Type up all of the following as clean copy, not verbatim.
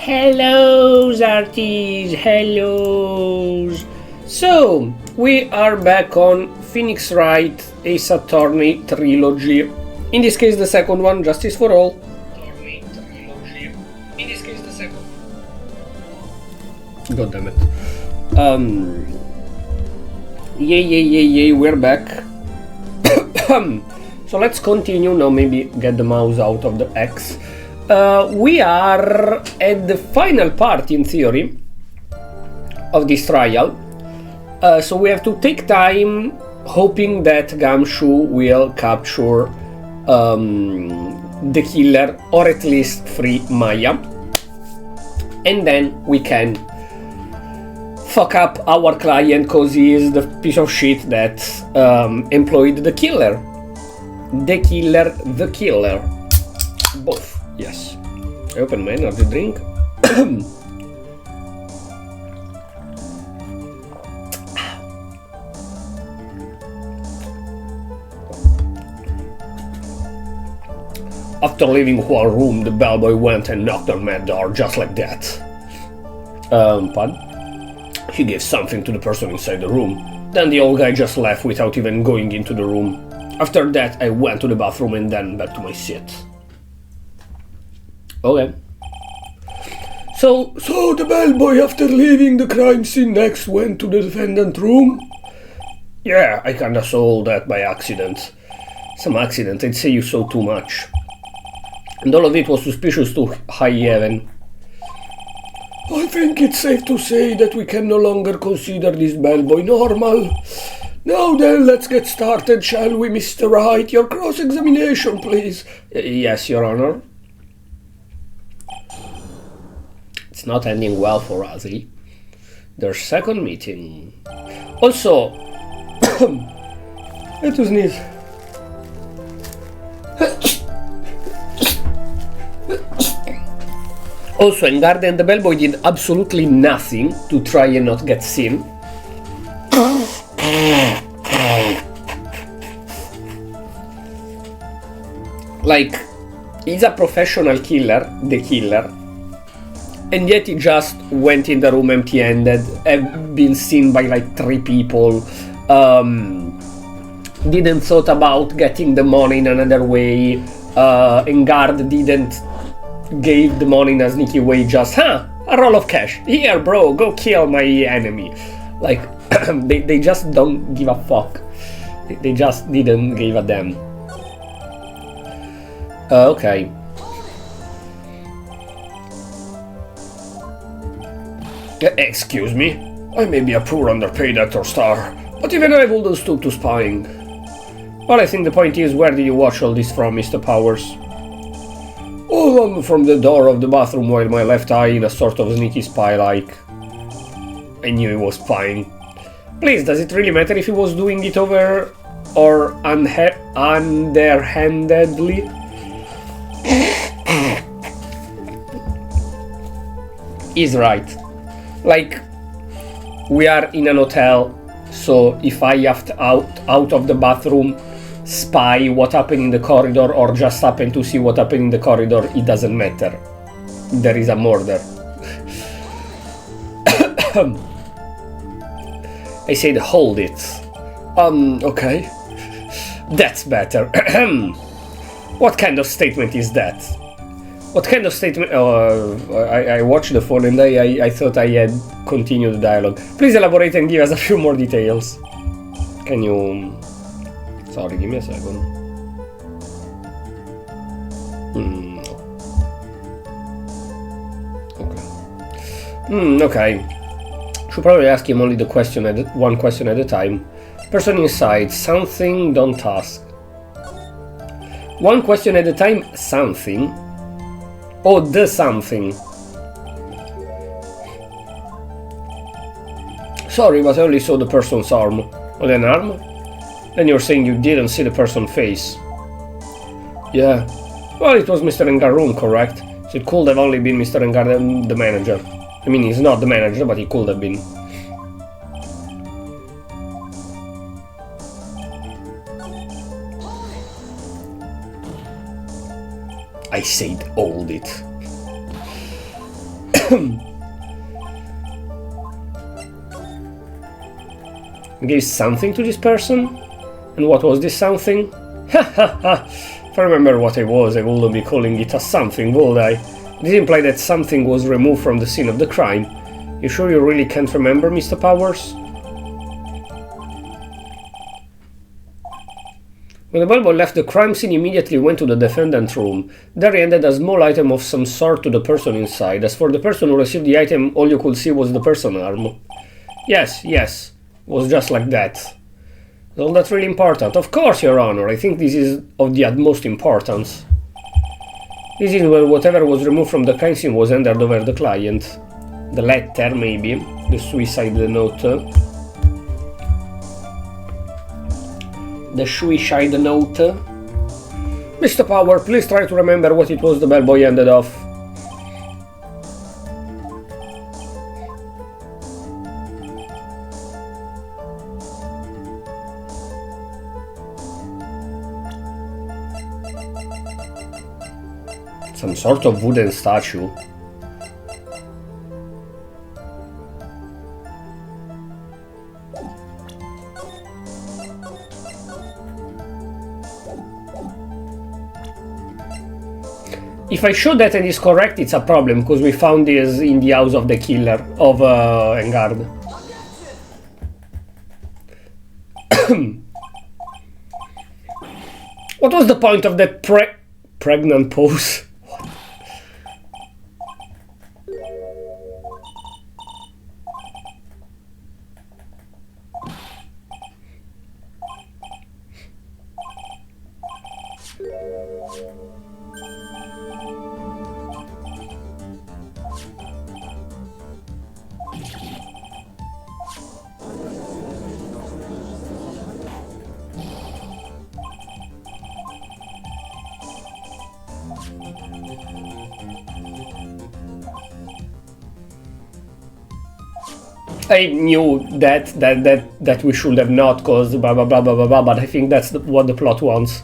Hello, arties, hello. So, we are back on Phoenix Wright Ace Attorney trilogy. In this case, the second one, Justice for All. In this case, the second. God damn it. Yay, we're back. So let's continue now, maybe get the mouse out of the X. We are at the final part, in theory, of this trial. So we have to take time, hoping that Gumshoe will capture the killer, or at least free Maya. And then we can fuck up our client, cause he is the piece of shit that employed the killer. The killer. Both, yes. I open my energy drink. After leaving one room, the bellboy went and knocked on my door just like that. Pardon? He gave something to the person inside the room. Then the old guy just left without even going into the room. After that, I went to the bathroom and then back to my seat. Okay. So the bellboy, after leaving the crime scene next, went to the defendant room? Yeah, I kinda saw all that by accident. Some accident, I'd say you saw too much. And all of it was suspicious to high heaven. I think it's safe to say that we can no longer consider this bellboy normal. Now then, let's get started, shall we, Mr. Wright? Your cross-examination, please. Yes, Your Honor. It's not ending well for us, eh? Their second meeting. Also, I had to sneeze. Also, Engarde and the bellboy did absolutely nothing to try and not get seen. Like, he's a professional killer, the killer, and yet he just went in the room empty-handed, have been seen by like 3 people, didn't thought about getting the money in another way, Engarde didn't gave the money in a sneaky way, just, a roll of cash, here bro, go kill my enemy. Like, they just don't give a fuck, they just didn't give a damn. Okay. Excuse me, I may be a poor underpaid actor star, but even I wouldn't stoop to spying. Well, I think the point is, where did you watch all this from, Mr. Powers? Oh, from the door of the bathroom, while my left eye in a sort of sneaky spy-like. I knew he was spying. Please, does it really matter if he was doing it over or underhandedly? He's right. Like, we are in an hotel, so if I have to out of the bathroom, spy what happened in the corridor, or just happen to see what happened in the corridor, it doesn't matter. There is a murder. I said hold it. Okay. That's better. What kind of statement is that? What kind of statement? I watched the phone and I thought I had continued the dialogue. Please elaborate and give us a few more details. Can you... Sorry, give me a second. Okay. Okay. Should probably ask him only the question one question at a time. Person inside, something, don't ask. One question at a time, something. Oh, the something. Sorry, but I only saw the person's arm. Only an arm? Then you're saying you didn't see the person's face. Yeah. Well, it was Mr. Engarde's room, correct? So it could have only been Mr. Engarde, the manager. I mean, he's not the manager, but he could have been. I said hold it. Gave something to this person? And what was this something? Ha ha ha! If I remember what it was, I wouldn't be calling it a something, would I? This implied that something was removed from the scene of the crime. You sure you really can't remember, Mr. Powers? When the bellboy left the crime scene, he immediately went to the defendant's room. There he handed a small item of some sort to the person inside. As for the person who received the item, all you could see was the person's arm. Yes, yes. It was just like that. Is all that really important? Of course, Your Honor. I think this is of the utmost importance. This is where whatever was removed from the crime scene was handed over the client. The letter, maybe. The suicide note. The suicide note. Mr. Power, please try to remember what it was the bellboy handed off. Some sort of wooden statue. If I show that and it's correct, it's a problem, because we found this in the house of the killer, of Engard. What was the point of that pregnant pose? I knew that we should have not, cause blah blah blah blah blah blah, but I think that's what the plot wants.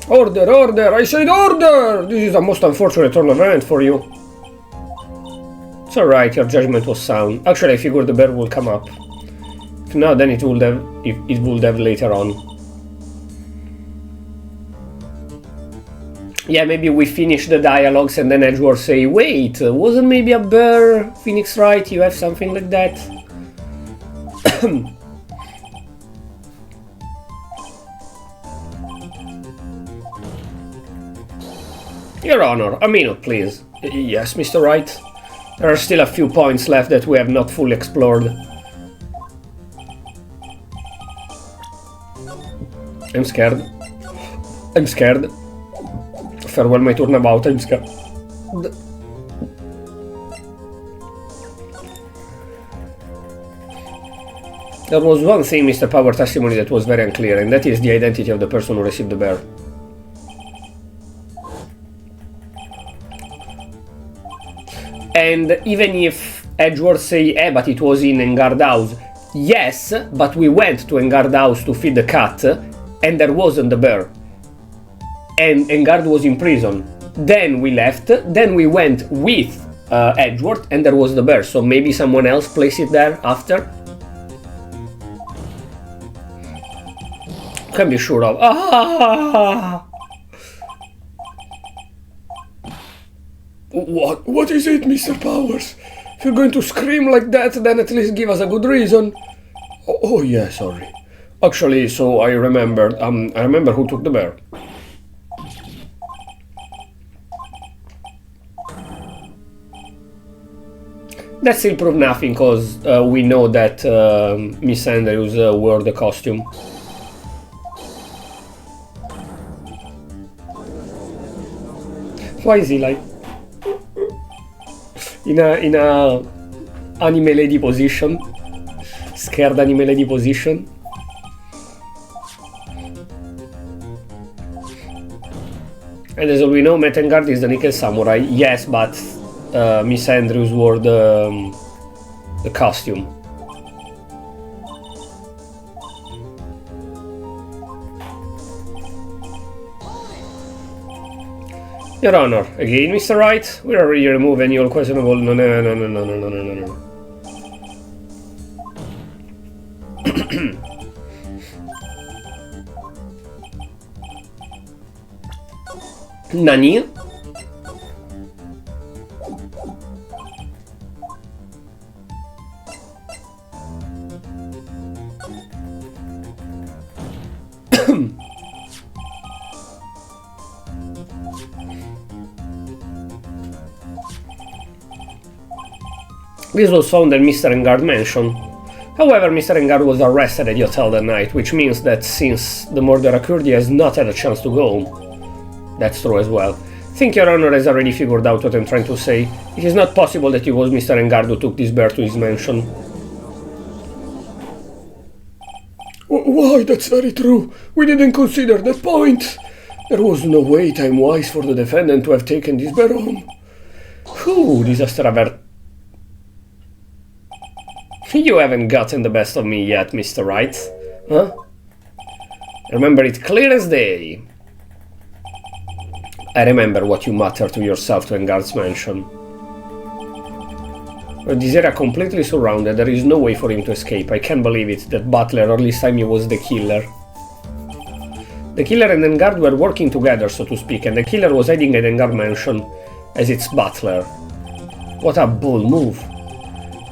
Order, order! I said order! This is a most unfortunate turn of event for you. It's alright, your judgment was sound. Actually, I figured the bear will come up. If not, then it would have later on. Yeah, maybe we finish the dialogues and then Edgeworth say, wait, wasn't maybe a bear, Phoenix, right? You have something like that? Your Honor, a minute, please. Yes, Mr. Wright? There are still a few points left that we have not fully explored. I'm scared. I'm scared. Farewell my turnabout, I'm scared. There was one thing, Mr. Power testimony, that was very unclear, and that is the identity of the person who received the bear. And even if Edgeworth say, but it was in Engard House, yes, but we went to Engard House to feed the cat, and there wasn't the bear. And Engard was in prison. Then we left, then we went with Edgeworth, and there was the bear, so maybe someone else placed it there after? Can be sure of. Ah! What is it, Mr. Powers? If you're going to scream like that, then at least give us a good reason. Oh yeah, sorry. Actually, so I remembered. I remember who took the bear. That still proved nothing, because we know that Miss Andrews wore the costume. Why is he like in a anime lady position? Scared anime lady position? And as we know, Metengard is the Nickel Samurai. Yes, but Miss Andrews wore the costume. Your Honor, again, Mr. Wright, we already removed any all questionable. No. Nani? This was found at Mr. Engard mansion. However, Mr. Engard was arrested at the hotel that night, which means that since the murder occurred, he has not had a chance to go home. That's true as well. I think Your Honor has already figured out what I'm trying to say. It is not possible that it was Mr. Engard who took this bear to his mansion. Why, that's very true. We didn't consider that point. There was no way time-wise for the defendant to have taken this bear home. Whew, disaster avert. You haven't gotten the best of me yet, Mr. Wright. Huh? I remember it clear as day. I remember what you muttered to yourself to Engard's mansion. With this area completely surrounded, there is no way for him to escape. I can't believe it, that Butler, or at least time he was the killer. The killer and Engard were working together, so to speak, and the killer was hiding at Engard mansion as its butler. What a bold move.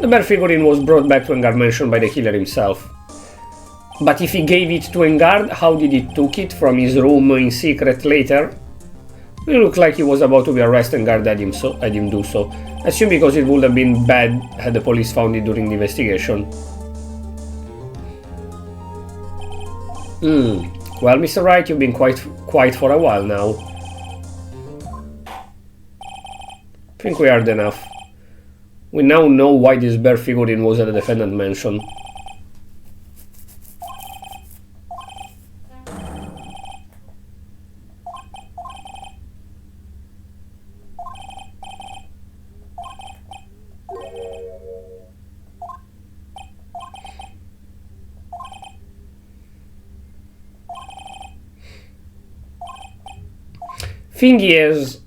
The bear figurine was brought back to Engard mansion by the killer himself. But if he gave it to Engard, how did he took it from his room in secret later? It looked like he was about to be arrested and Engard had him do so. I assume because it would have been bad had the police found it during the investigation. Well, Mr. Wright, you've been quite quiet for a while now. I think we heard enough. We now know why this bear figurine was at the defendant mansion. Thing is,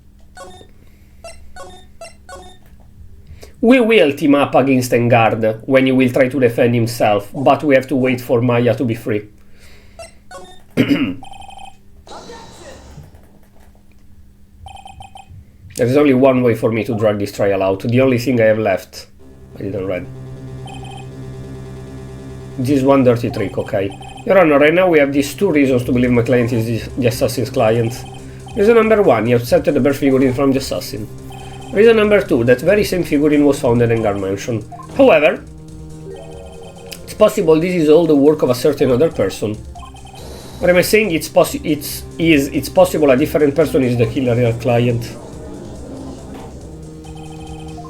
we will team up against Engard when he will try to defend himself, but we have to wait for Maya to be free. There is only one way for me to drag this trial out. The only thing I have left. I didn't read. This is one dirty trick, okay. Your Honor, right now we have these two reasons to believe my client is the assassin's client. Reason number one, he accepted the bear figurine from the assassin. Reason number two, that very same figurine was found in Engard mansion. However, it's possible this is all the work of a certain other person. What am I saying? It's possible a different person is the killer client.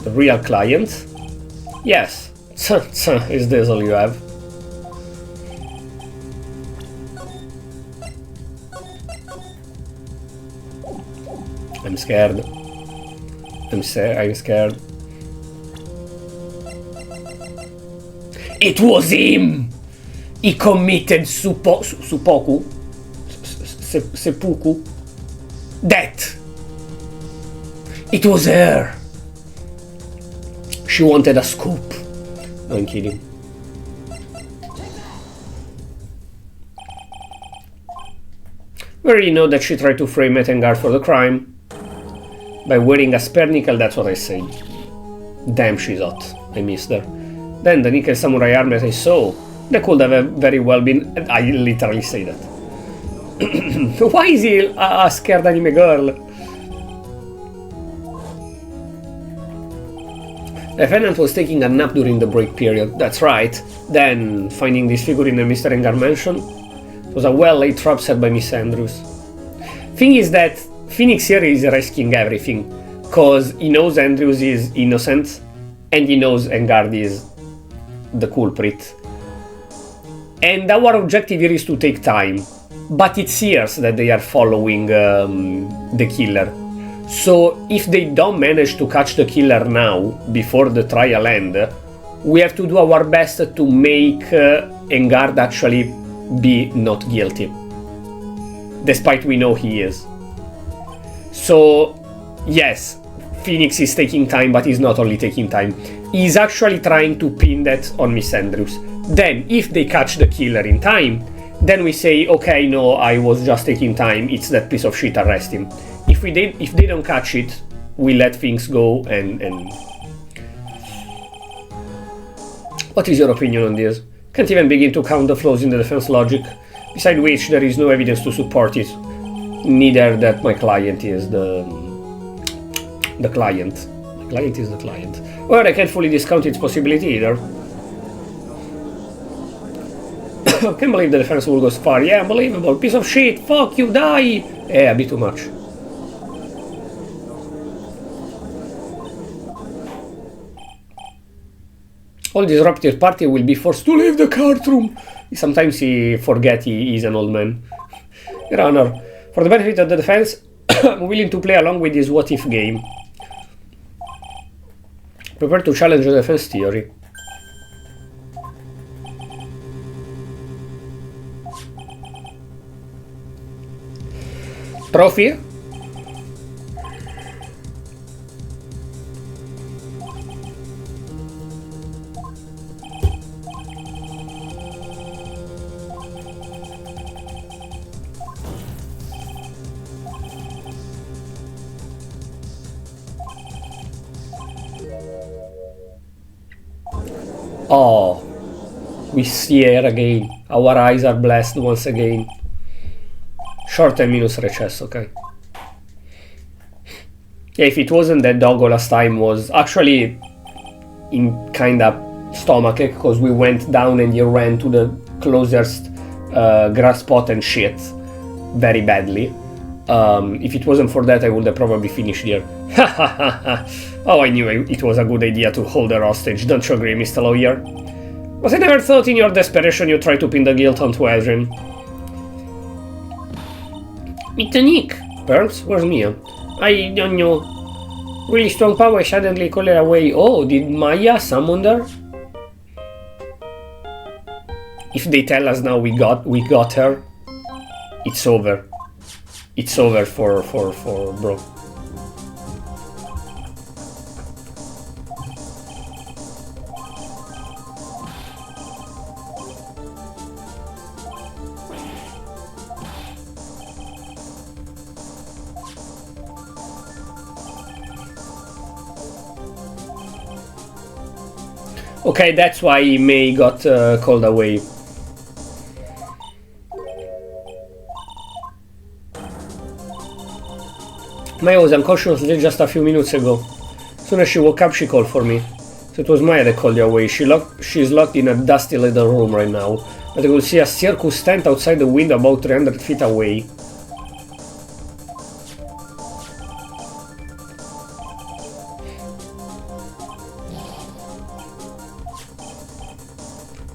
The real client? Yes. Is this all you have? I'm scared. I'm scared. It was him! He committed seppuku. Death! It was her! She wanted a scoop. No, I'm kidding. We already know that she tried to frame Engard for the crime. By wearing a spare nickel, that's what I say. Damn, she's hot. I missed her. Then the nickel samurai armor I saw. That could have very well been... I literally say that. Why is he a scared anime girl? The defendant was taking a nap during the break period. That's right. Then, finding this figurine in Mr. Engard mansion, it was a well-laid trap set by Miss Andrews. Thing is that Phoenix here is risking everything, cause he knows Andrews is innocent, and he knows Engard is the culprit. And our objective here is to take time, but it's years that they are following the killer. So if they don't manage to catch the killer now, before the trial ends, we have to do our best to make Engard actually be not guilty, despite we know he is. So Yes, Phoenix is taking time, but he's not only taking time. He's actually trying to pin that on Miss Andrews. Then, if they catch the killer in time, then we say, okay, no, I was just taking time, it's that piece of shit, arrest him. If they don't catch it, we let things go and... What is your opinion on this? Can't even begin to count the flaws in the defense logic, beside which there is no evidence to support it. Neither that my client is the client. My client is the client. Well, I can't fully discount its possibility either. Can't believe the defense will go so far. Yeah, unbelievable. Piece of shit. Fuck you, die. Yeah, a bit too much. All disruptive party will be forced to leave the courtroom. Sometimes he forgets he is an old man. Your Honor, for the benefit of the defense, I'm willing to play along with this what-if game. Prepare to challenge the defense theory. Trophy? Oh, we see her again. Our eyes are blessed once again. Short and minus recess, okay. Yeah, if it wasn't that doggo last time was actually in kinda stomachache because we went down and you ran to the closest grass spot and shit very badly. If it wasn't for that, I would have probably finished here. Oh, I knew it was a good idea to hold her hostage, don't you agree, Mr. Lawyer? But I never thought in your desperation you tried to pin the guilt onto Adrian. Mr. Nick! Perhaps? Where's Mia? I don't know. Really strong power suddenly called her away. Oh, did Maya summon her? If they tell us now we got her, it's over. It's over for bro. Okay, that's why May got called away. Maya was unconscious just a few minutes ago. As soon as she woke up, she called for me. So it was Maya that called you away. She's locked in a dusty little room right now. But I could see a circus tent outside the window about 300 feet away.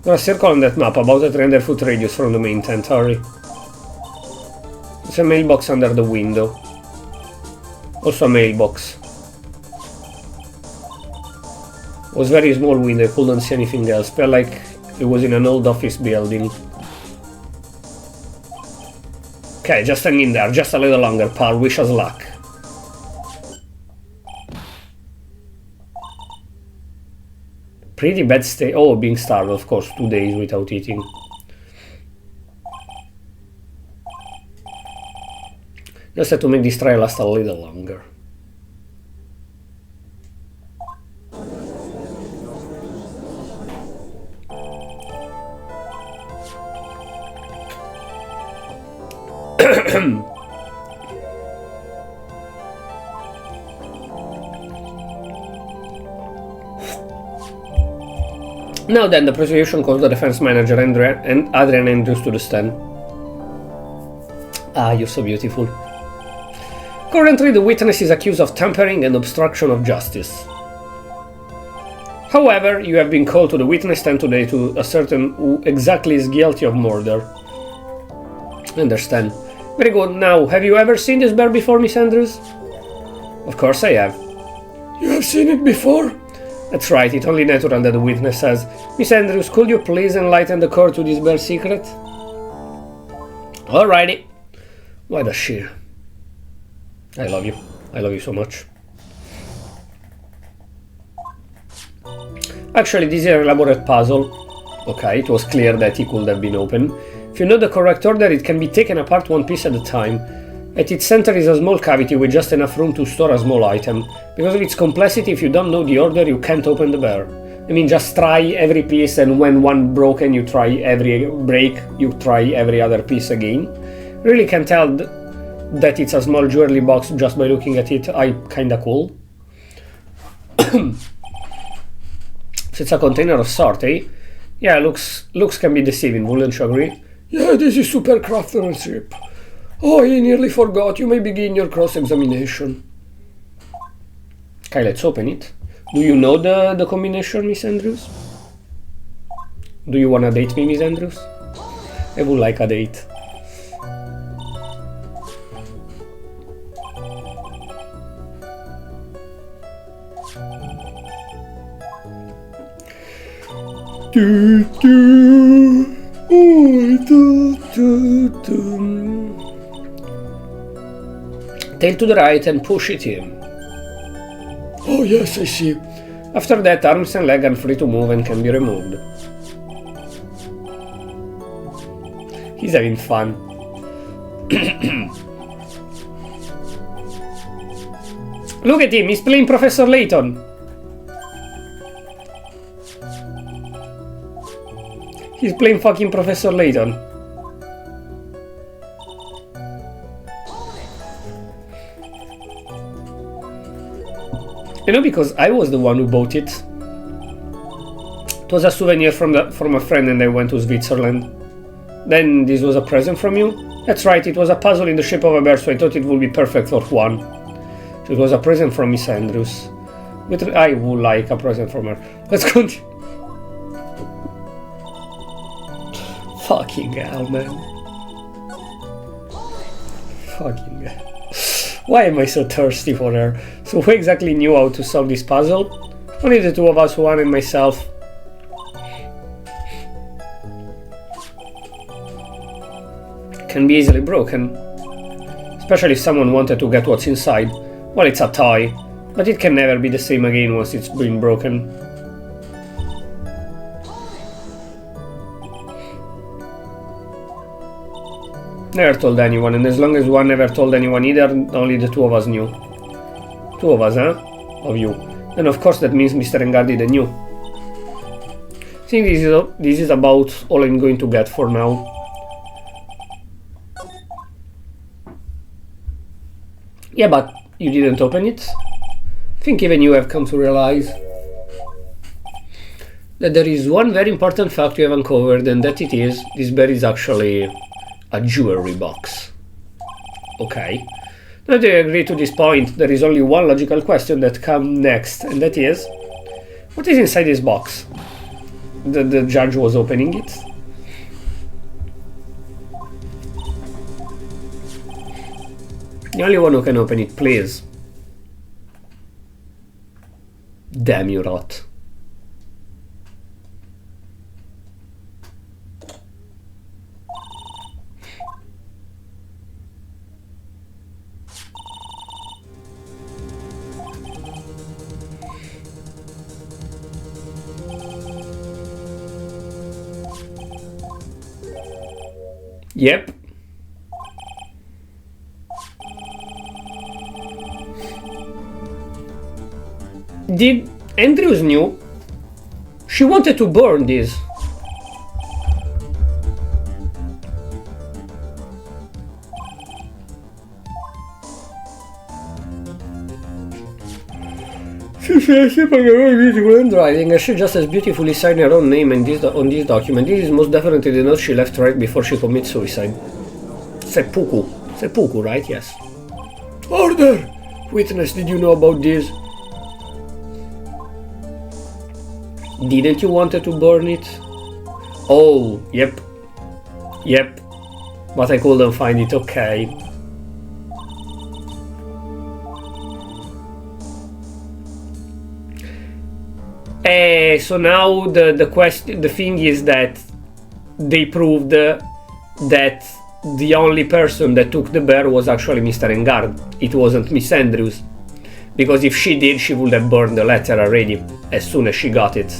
There's a circle on that map, about a 300-foot radius from the main tent, hurry. There's a mailbox under the window. Also a mailbox. It was very small window, I couldn't see anything else. Felt like it was in an old office building. Okay, just hang in there, just a little longer, pal, wish us luck. Pretty bad state. Oh, being starved, of course, 2 days without eating. Just had to make this trial last a little longer. Now then, the prosecution calls the defense manager and Adrian Andrews to the stand. Ah, you're so beautiful. Currently, the witness is accused of tampering and obstruction of justice. However, you have been called to the witness stand today to ascertain who exactly is guilty of murder. Understand. Very good. Now, have you ever seen this bear before, Miss Andrews? Of course I have. You have seen it before? That's right, it's only natural that the witness says. Miss Andrews, could you please enlighten the court to this bear secret? Alrighty. What a sheer. I love you. I love you so much. Actually, this is an elaborate puzzle. Okay, it was clear that it could have been open. If you know the correct order, it can be taken apart one piece at a time. At its center is a small cavity with just enough room to store a small item. Because of its complexity, if you don't know the order, you can't open the bear. I mean, just try every piece, and when one broken, you try every break, you try every other piece again. Really can tell that it's a small jewelry box just by looking at it. Kinda cool. So it's a container of sort, eh? Yeah, looks can be deceiving, wouldn't you agree? Yeah, this is super craftsmanship. Oh, I nearly forgot. You may begin your cross-examination. Okay, let's open it. Do you know the combination, Miss Andrews? Do you wanna date me, Miss Andrews? I would like a date. Tail to the right and push it in. Oh yes, I see. After that, arms and legs are free to move and can be removed. He's having fun. Look at him, he's playing Professor Layton. He's playing fucking Professor Layton. You know, because I was the one who bought it. It was a souvenir from a friend and I went to Switzerland. Then this was a present from you? That's right, it was a puzzle in the shape of a bear, so I thought it would be perfect for Juan. So it was a present from Miss Andrews. But I would like a present from her. Let's continue. Fucking hell, man. Fucking hell. Why am I so thirsty for her? So who exactly knew how to solve this puzzle? Only the two of us, Juan and myself. Can be easily broken. Especially if someone wanted to get what's inside. Well, it's a toy, but it can never be the same again once it's been broken. Never told anyone, and as long as one never told anyone either, only the two of us knew. Two of us, huh? Of you. And of course that means Mr. Engardi then knew. I think this is about all I'm going to get for now. Yeah, but you didn't open it? I think even you have come to realize that there is one very important fact you have uncovered, and that it is, this bear is actually a jewelry box. Okay. Now that you agree to this point, there is only one logical question that comes next, and that is, what is inside this box? The judge was opening it. The only one who can open it, please. Damn you, rot. Yep. Did Andrews knew? She wanted to burn this. She says she when driving, and she just as beautifully signed her own name on this document. This is most definitely the note she left right before she commits suicide. Seppuku. Seppuku, right? Yes. Order! Witness, did you know about this? Didn't you want to burn it? Oh, yep. Yep. But I couldn't find it, okay. So now the thing is that they proved that the only person that took the bear was actually Mr. Engard. It wasn't Miss Andrews. Because if she did, she would have burned the letter already, as soon as she got it.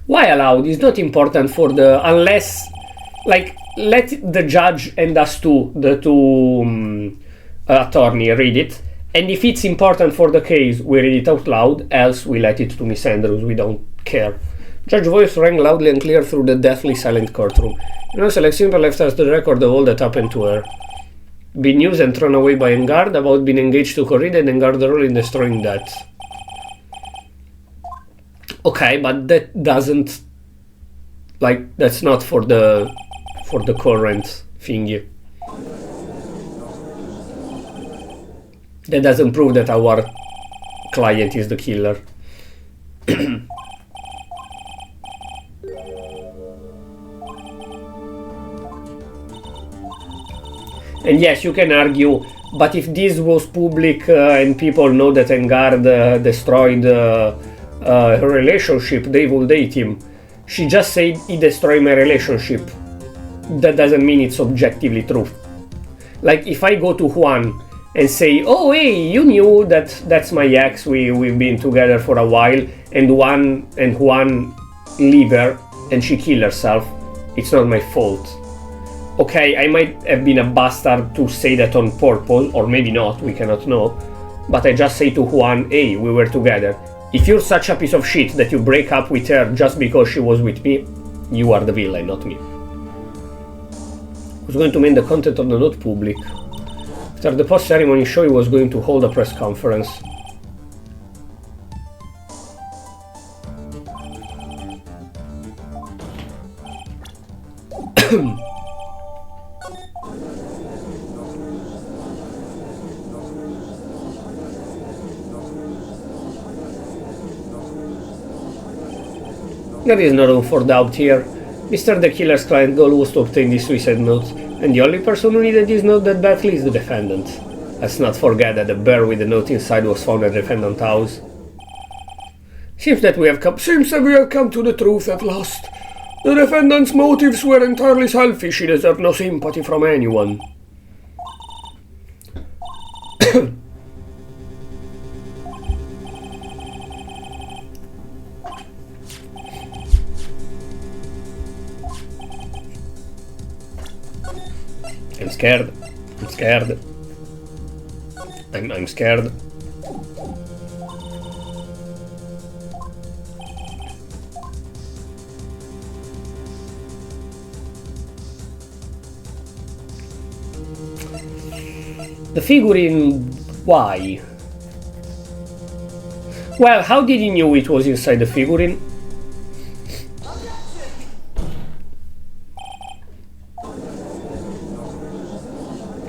Why allowed is not important for the, unless, like, let the judge and us two, the two attorney, read it, and if it's important for the case, we read it out loud, else we let it to Miss Andrews, we don't care. Judge's voice rang loudly and clear through the deathly silent courtroom. Select Simple left us the record of all that happened to her. Been used and thrown away by Engard, about being engaged to Corrida and Engard's role in destroying that. Okay, but that doesn't, like, that's not for the current thingy. That doesn't prove that our client is the killer. And yes, you can argue, but if this was public and people know that Engard destroyed her relationship, they will date him. She just said he destroyed my relationship. That doesn't mean it's objectively true. Like, if I go to Juan and say, oh hey, you knew that that's my ex, we've been together for a while, and Juan leave her and she kill herself, it's not my fault. Okay, I might have been a bastard to say that on purpose, or maybe not, we cannot know, but I just say to Juan, hey, we were together. If you're such a piece of shit that you break up with her just because she was with me, you are the villain, not me. I was going to make the content of the note public. After the post-ceremony show, he was going to hold a press conference. There is no room for doubt here. Mr. the Killer's client goal was to obtain this suicide note, and the only person who needed this note that badly is the defendant. Let's not forget that the bear with the note inside was found at the defendant's house. Seems that we have come to the truth at last. The defendant's motives were entirely selfish. He deserved no sympathy from anyone. I'm scared. I'm scared. I'm scared. The figurine, why? Well, how did he know it was inside the figurine?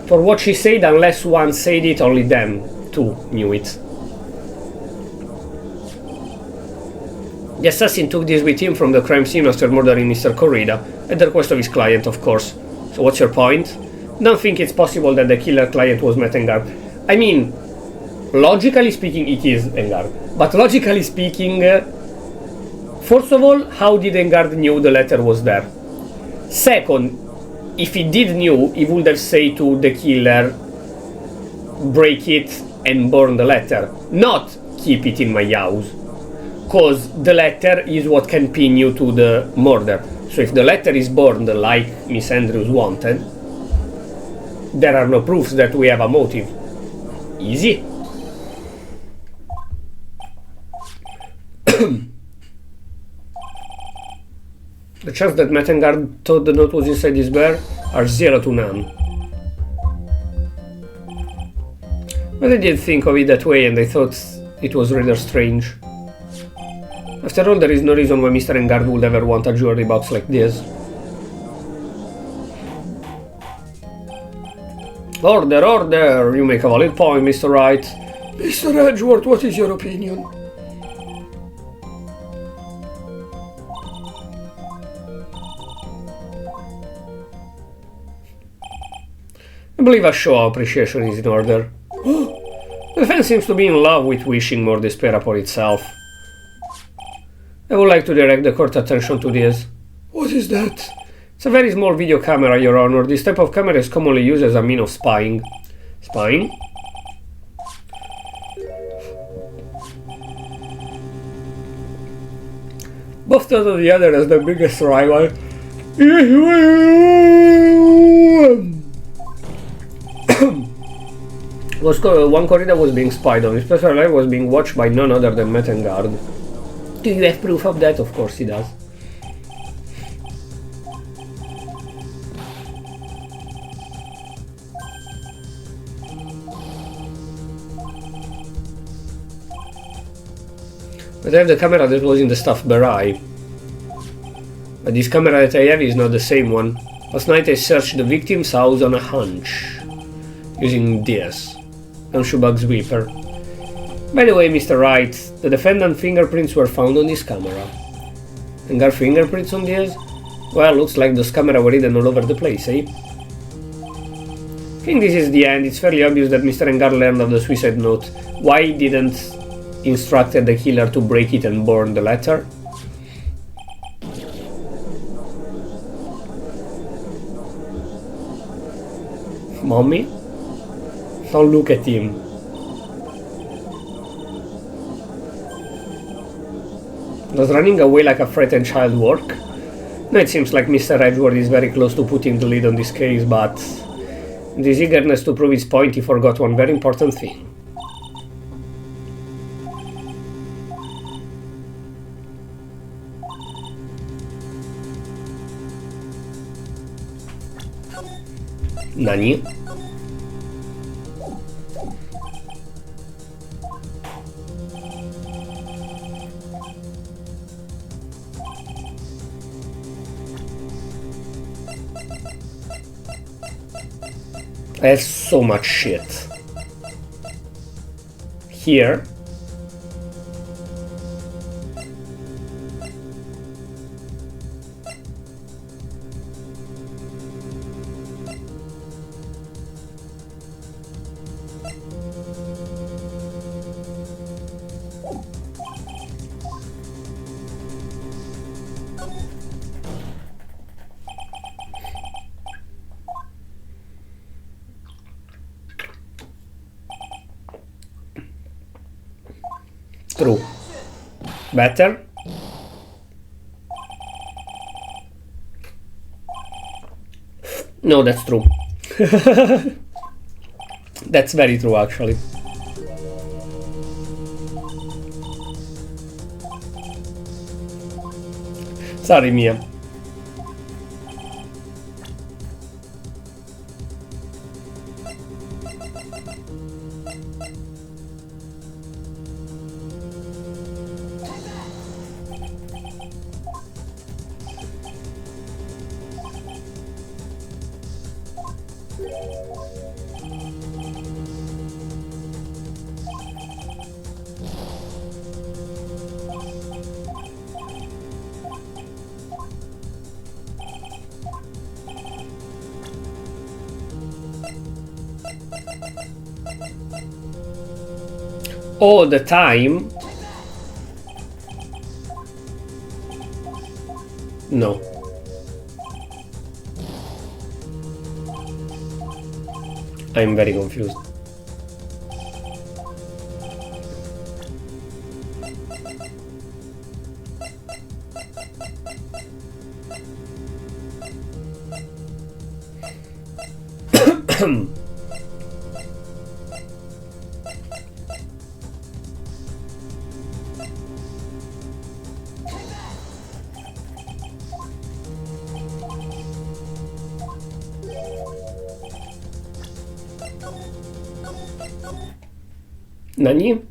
For what she said, unless one said it, only them two knew it. The assassin took this with him from the crime scene after murdering Mr. Corrida, at the request of his client, of course. So what's your point? Don't think it's possible that the killer client was Matt Engard. I mean, logically speaking, it is Engard. But logically speaking, first of all, how did Engard knew the letter was there? Second, if he did knew, he would have said to the killer, break it and burn the letter, not keep it in my house. Cause the letter is what can pin you to the murder. So if the letter is burned like Miss Andrews wanted, there are no proofs that we have a motive. Easy. The chance that Matt Engard thought the note was inside his bear are 0 to none. But I did think of it that way, and I thought it was rather strange. After all, there is no reason why Mr. Engard would ever want a jewelry box like this. Order, order! You make a valid point, Mr. Wright. Mr. Edgeworth, what is your opinion? I believe a show of appreciation is in order. The fan seems to be in love with wishing more despair upon itself. I would like to direct the court attention to this. What is that? It's a very small video camera, Your Honor. This type of camera is commonly used as a means of spying. Spying? Both thought of the other as the biggest rival. One corridor was being spied on. His personal life was being watched by none other than Metengard. Do you have proof of that? Of course he does. But I have the camera that was in the stuffed beret. But this camera that I have is not the same one. Last night I searched the victim's house on a hunch. Using this. Shubag Sweeper. By the way, Mr. Wright, the defendant's fingerprints were found on this camera. And are fingerprints on this? Well, looks like those cameras were hidden all over the place, eh? I think this is the end. It's fairly obvious that Mr. Engar learned of the suicide note. Why didn't instructed the killer to break it and burn the letter? Mommy? Don't look at him. Does running away like a frightened child work? No, it seems like Mr. Edgeworth is very close to putting the lead on this case, but in his eagerness to prove his point, he forgot one very important thing. Nani? I have so much shit. Here. True. Better? No, that's true. That's very true, actually. Sorry, Mia. All the time? No. I'm very confused. Nani?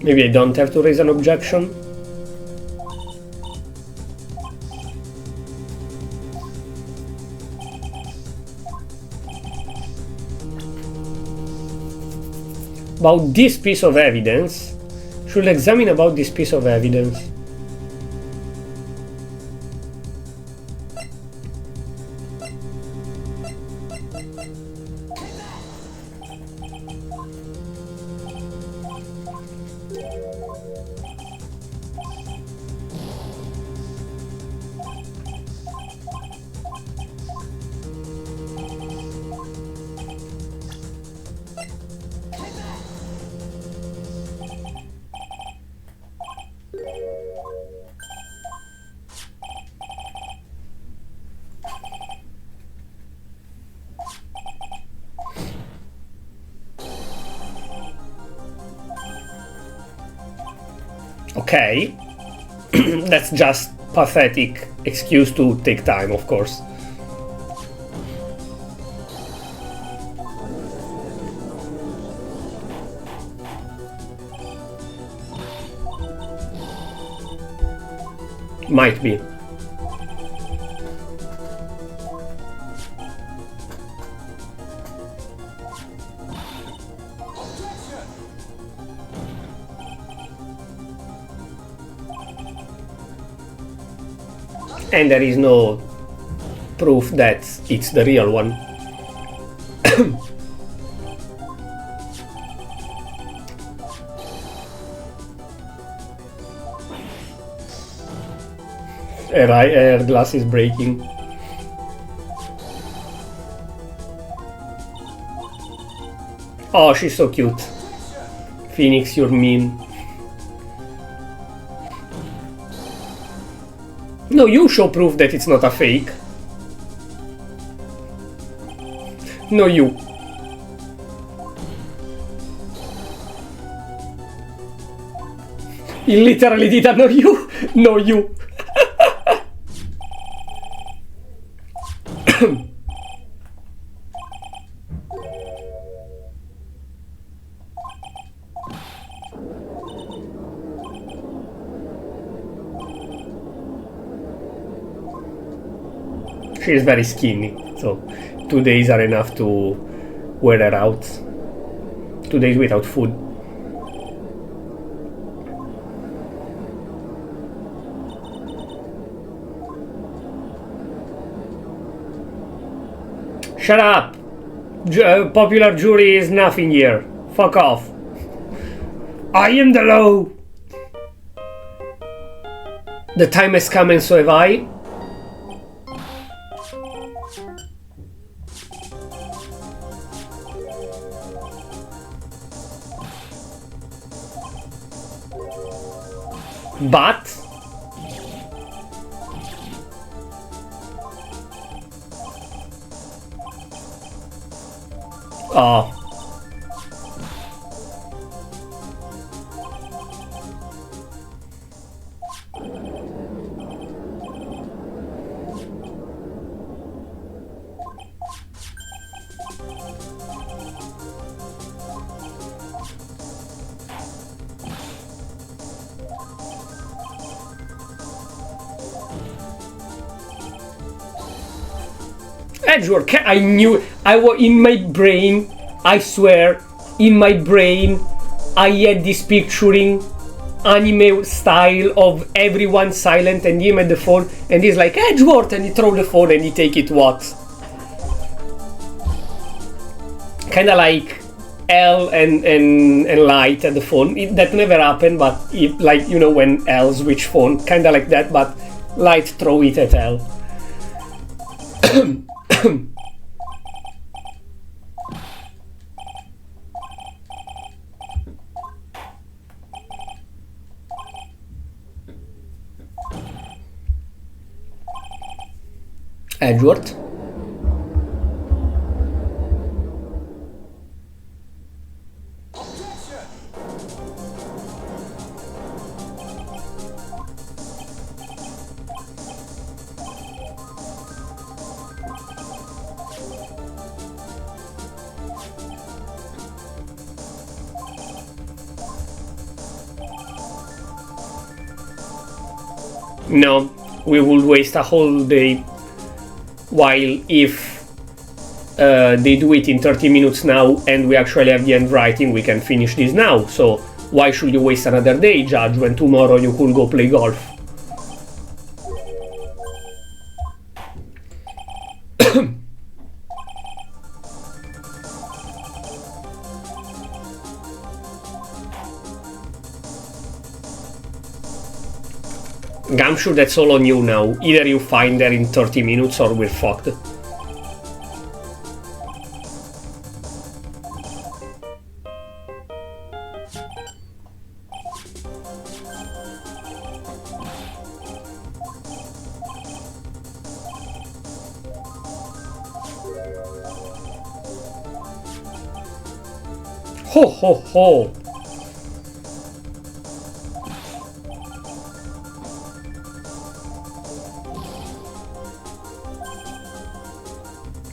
Maybe I don't have to raise an objection. About this piece of evidence. Should examine about this piece of evidence. Okay. That's just pathetic excuse to take time, of course. Might be. And there is no proof that it's the real one. Her glass is breaking. Oh, she's so cute. Phoenix, you're mean. No, you show proof that it's not a fake. No, you. He literally did a no you. No, you. She is very skinny, so 2 days are enough to wear her out. 2 days without food. Shut up! Popular jury is nothing here. Fuck off. I am the law! The time has come and so have I. But Edgeworth, I knew, I was in my brain, I swear, in my brain, I had this picturing anime style of everyone silent and him at the phone, and he's like, Edgeworth, and he throw the phone and he take it what? Kinda like L and Light at the phone. That never happened, but like, you know, when L switch phone, kinda like that, but Light throw it at L. Edgeworth. No, we would waste a whole day. While if they do it in 30 minutes now and we actually have the handwriting, we can finish this now. So why should you waste another day, Judge, when tomorrow you could go play golf? Gumshoe, that's all on you now. Either you find her in 30 minutes or we're fucked. Ho ho ho!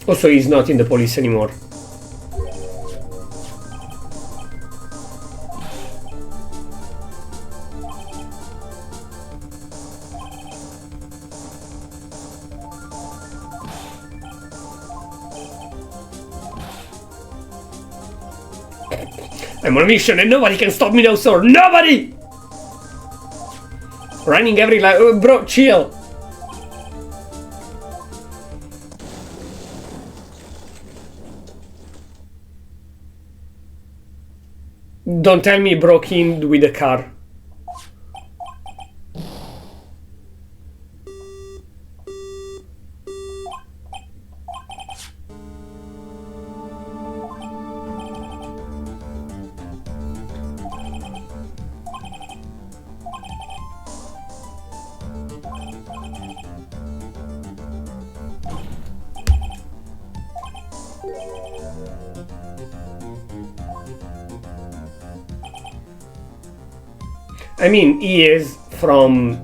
Also, he's not in the police anymore. I'm on a mission and nobody can stop me now, sir. Nobody! Running every bro, chill. Don't tell me he broke in with a car. I mean, he is from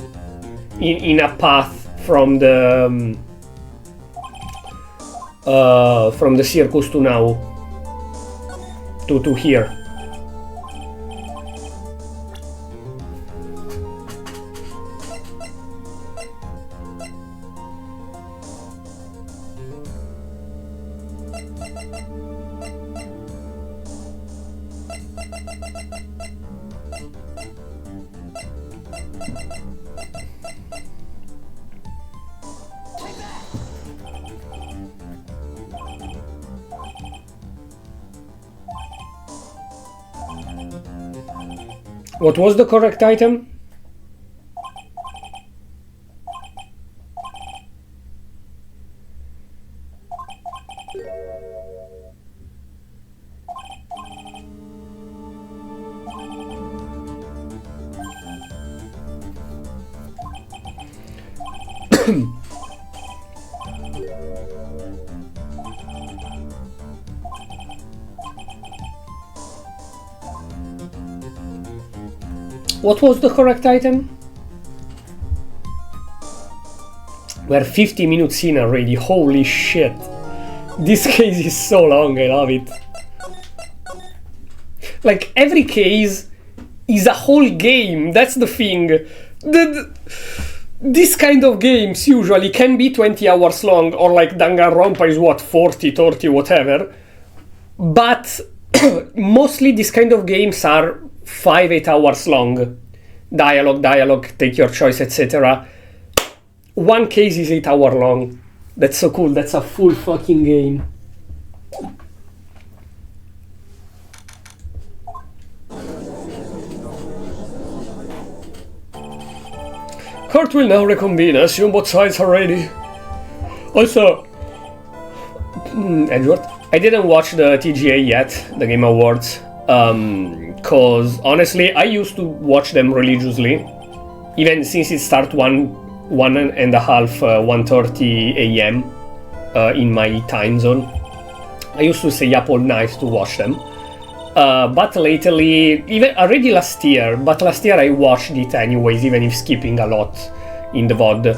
in a path from the circus to now to here. What was the correct item? What was the correct item? We're 50 minutes in already, holy shit. This case is so long, I love it. Like, every case is a whole game, that's the thing. This kind of games usually can be 20 hours long, or like Danganronpa is what, 40, 30, whatever. But mostly these kind of games are 5-8 hours long. Dialogue, take your choice, etc. One case is 8 hours long. That's so cool, that's a full fucking game. Court will now reconvene. I assume both sides are ready. Also, Edward, I didn't watch the TGA yet, the Game Awards. Cause honestly, I used to watch them religiously, even since it started 1:30 a.m. In my time zone. I used to stay up all night to watch them. But lately, even already last year I watched it anyways, even if skipping a lot in the VOD.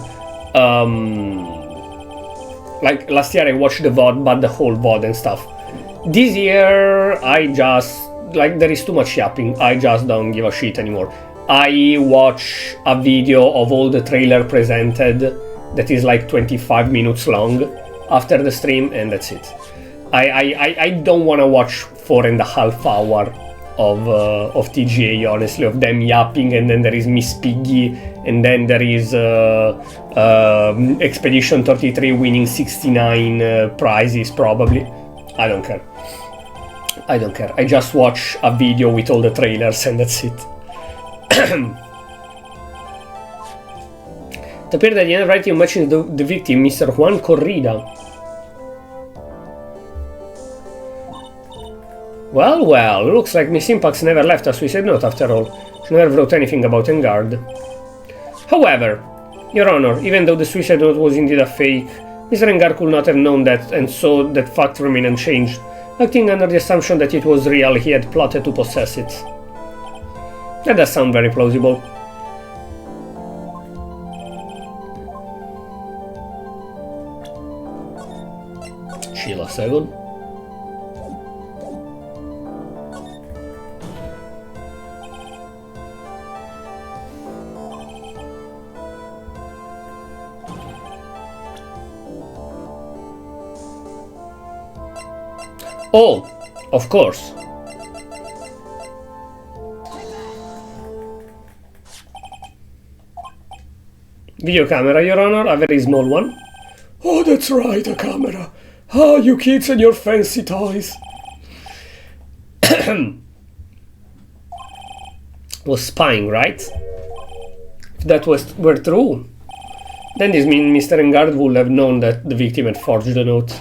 Like last year I watched the VOD, but the whole VOD and stuff. This year I just, like, there is too much yapping, I just don't give a shit anymore. I watch a video of all the trailer presented that is like 25 minutes long after the stream, and that's it. I don't want to watch 4.5 hours of TGA, honestly, of them yapping, and then there is Miss Piggy, and then there is Expedition 33 winning 69 prizes probably. I don't care. I just watch a video with all the trailers and that's it. It appeared that the handwriting matches the victim, Mr. Juan Corrida. Well, looks like Miss Impax never left a suicide note after all. She never wrote anything about Engard. However, Your Honor, even though the suicide note was indeed a fake, Mr. Engard could not have known that, and so that fact remained unchanged. Acting under the assumption that it was real, he had plotted to possess it. That does sound very plausible. Chill a second. Oh, of course. Video camera, Your Honor, a very small one. Oh, that's right, a camera. Ah, you kids and your fancy toys. Was spying, right? If that were true, then this means Mr. Engard would have known that the victim had forged the note.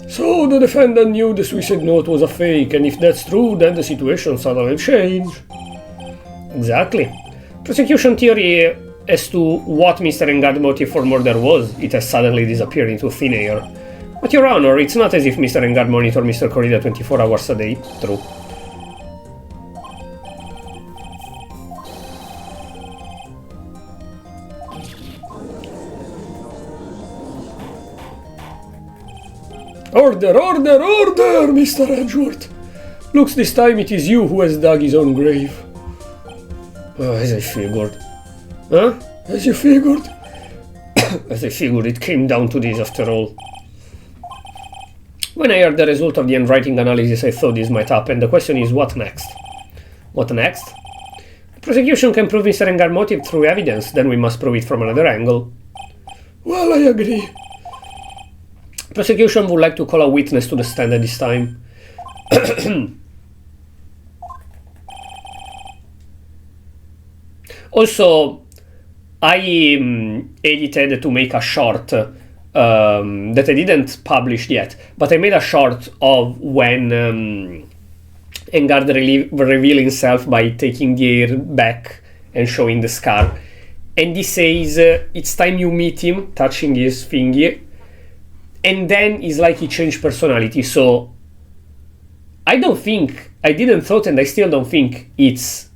So the defendant knew the suicide note was a fake, and if that's true, then the situation suddenly changed. Exactly. Prosecution theory as to what Mr. Engard's motive for murder was, it has suddenly disappeared into thin air. But Your Honor, it's not as if Mr. Engard monitored Mr. Corrida 24 hours a day. True. Order, order, order, Mr. Edgeworth. Looks this time it is you who has dug his own grave. As I figured. Huh? As you figured? As I figured, it came down to this after all. When I heard the result of the handwriting analysis, I thought this might happen. The question is, what next? What next? The prosecution can prove Mr. Engard's motive through evidence, then we must prove it from another angle. Well, I agree. Prosecution would like to call a witness to the stand at this time. Also, I edited to make a short that I didn't publish yet, but I made a short of when Engard revealed himself by taking the ear back and showing the scar. And he says, it's time you meet him, touching his finger. And then it's like he changed personality, so I didn't thought, and I still don't think it's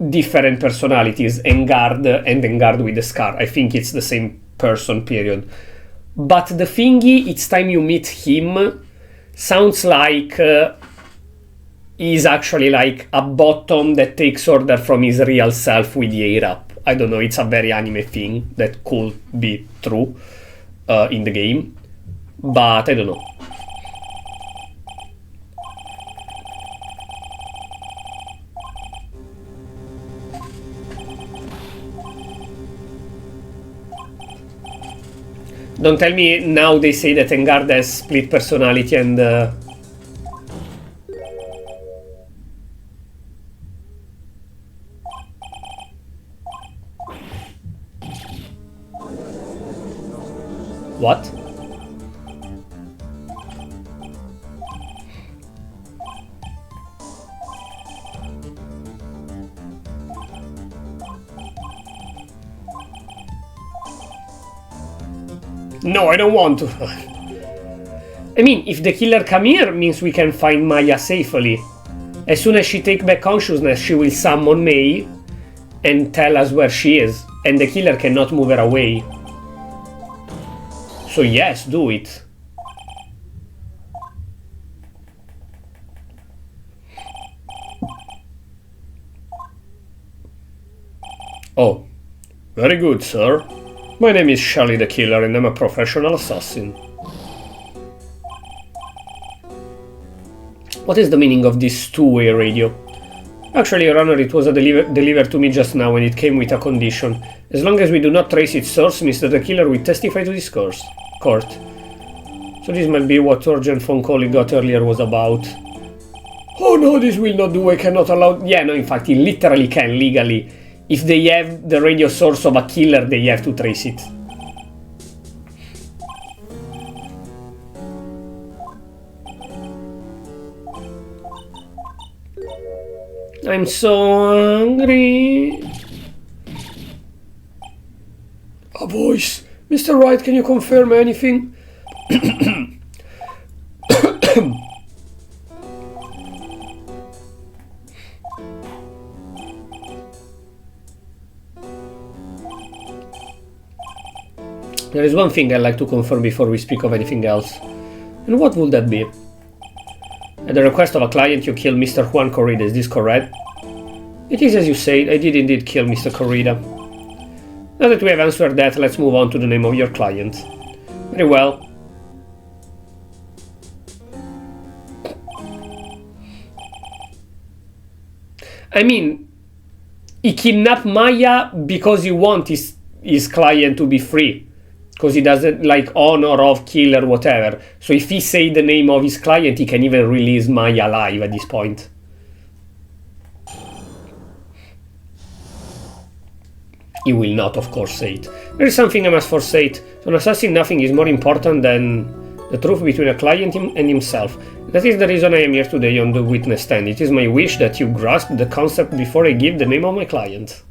different personalities, Engard and Engard with the scar. I think it's the same person, period. But the thingy, it's time you meet him, sounds like he's actually like a bottom that takes order from his real self with the ear up. I don't know, it's a very anime thing that could be true. In the game, but I don't know. Don't tell me now they say that Engard has split personality and what? No, I don't want to. I mean, if the killer come here, means we can find Maya safely. As soon as she take back consciousness, she will summon May and tell us where she is, and the killer cannot move her away. So yes, do it. Oh, very good, sir. My name is Shelly the Killer and I'm a professional assassin. What is the meaning of this two-way radio? Actually, Your Honor, it was delivered to me just now and it came with a condition. As long as we do not trace its source, Mr. the Killer will testify to this court. So this might be what urgent phone call he got earlier was about. Oh no, this will not do, I cannot allow... Yeah, no, in fact, he literally can, legally. If they have the radio source of a killer, they have to trace it. I'm so hungry. A voice. Mr. Wright, can you confirm anything? There is one thing I'd like to confirm before we speak of anything else. And what would that be? At the request of a client, you killed Mr. Juan Corrida, is this correct? It is as you said, I did indeed kill Mr. Corrida. Now that we have answered that, let's move on to the name of your client. Very well. I mean, he kidnapped Maya because he wants his client to be free. Because he doesn't like on or off, kill or whatever. So if he say the name of his client, he can even release Maya alive at this point. He will not, of course, say it. There is something I must first say. To an assassin, nothing is more important than the truth between a client and himself. That is the reason I am here today on the witness stand. It is my wish that you grasp the concept before I give the name of my client.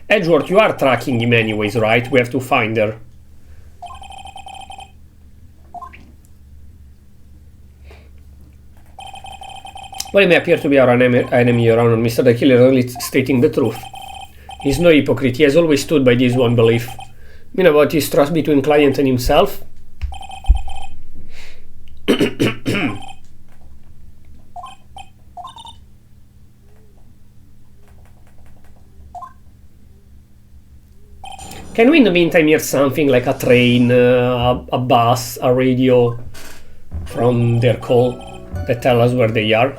Edgeworth, you are tracking him anyways, right? We have to find her. While he may appear to be our enemy, Your Honor, Mr. the Killer is only stating the truth. He's no hypocrite. He has always stood by this one belief. You know about his trust between client and himself? Can we in the meantime hear something like a train, a bus, a radio from their call that tell us where they are?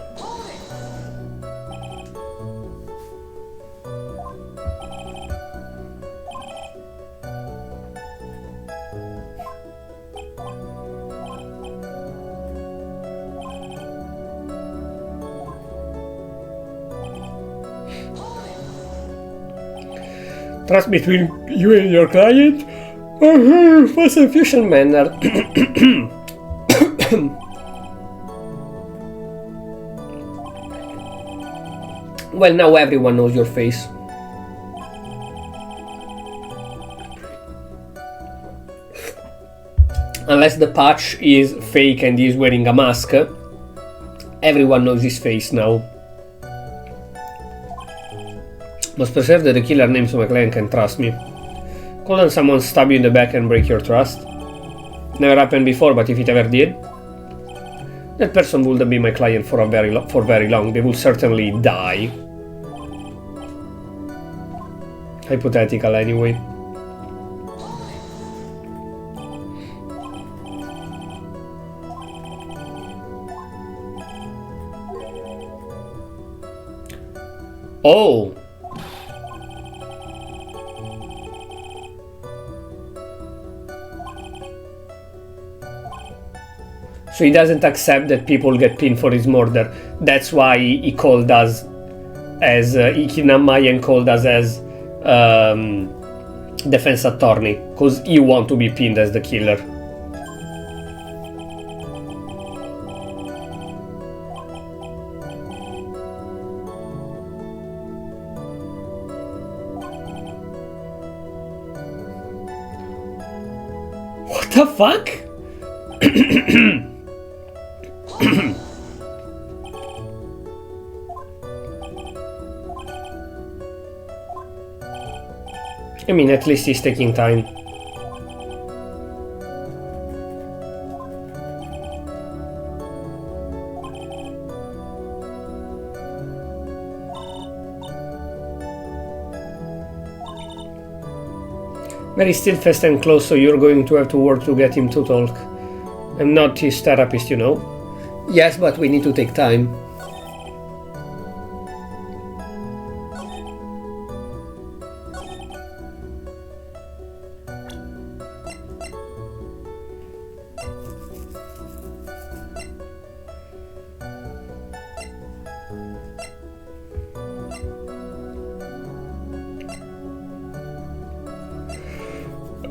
Trust between you and your client? What's a fusion manner? Well, now everyone knows your face. Unless the patch is fake and he's wearing a mask, everyone knows his face now. Must preserve that the killer name so my client can trust me. Could on someone stab you in the back and break your trust? Never happened before, but if it ever did, that person wouldn't be my client for very long. They will certainly die. Hypothetical, anyway. Oh! So he doesn't accept that people get pinned for his murder. That's why he called us as he kidnapped Maya and called us as defense attorney, because he wants to be pinned as the killer. What the fuck? I mean, at least he's taking time. But he's still fast and close, so you're going to have to work to get him to talk. I'm not his therapist, you know. Yes, but we need to take time.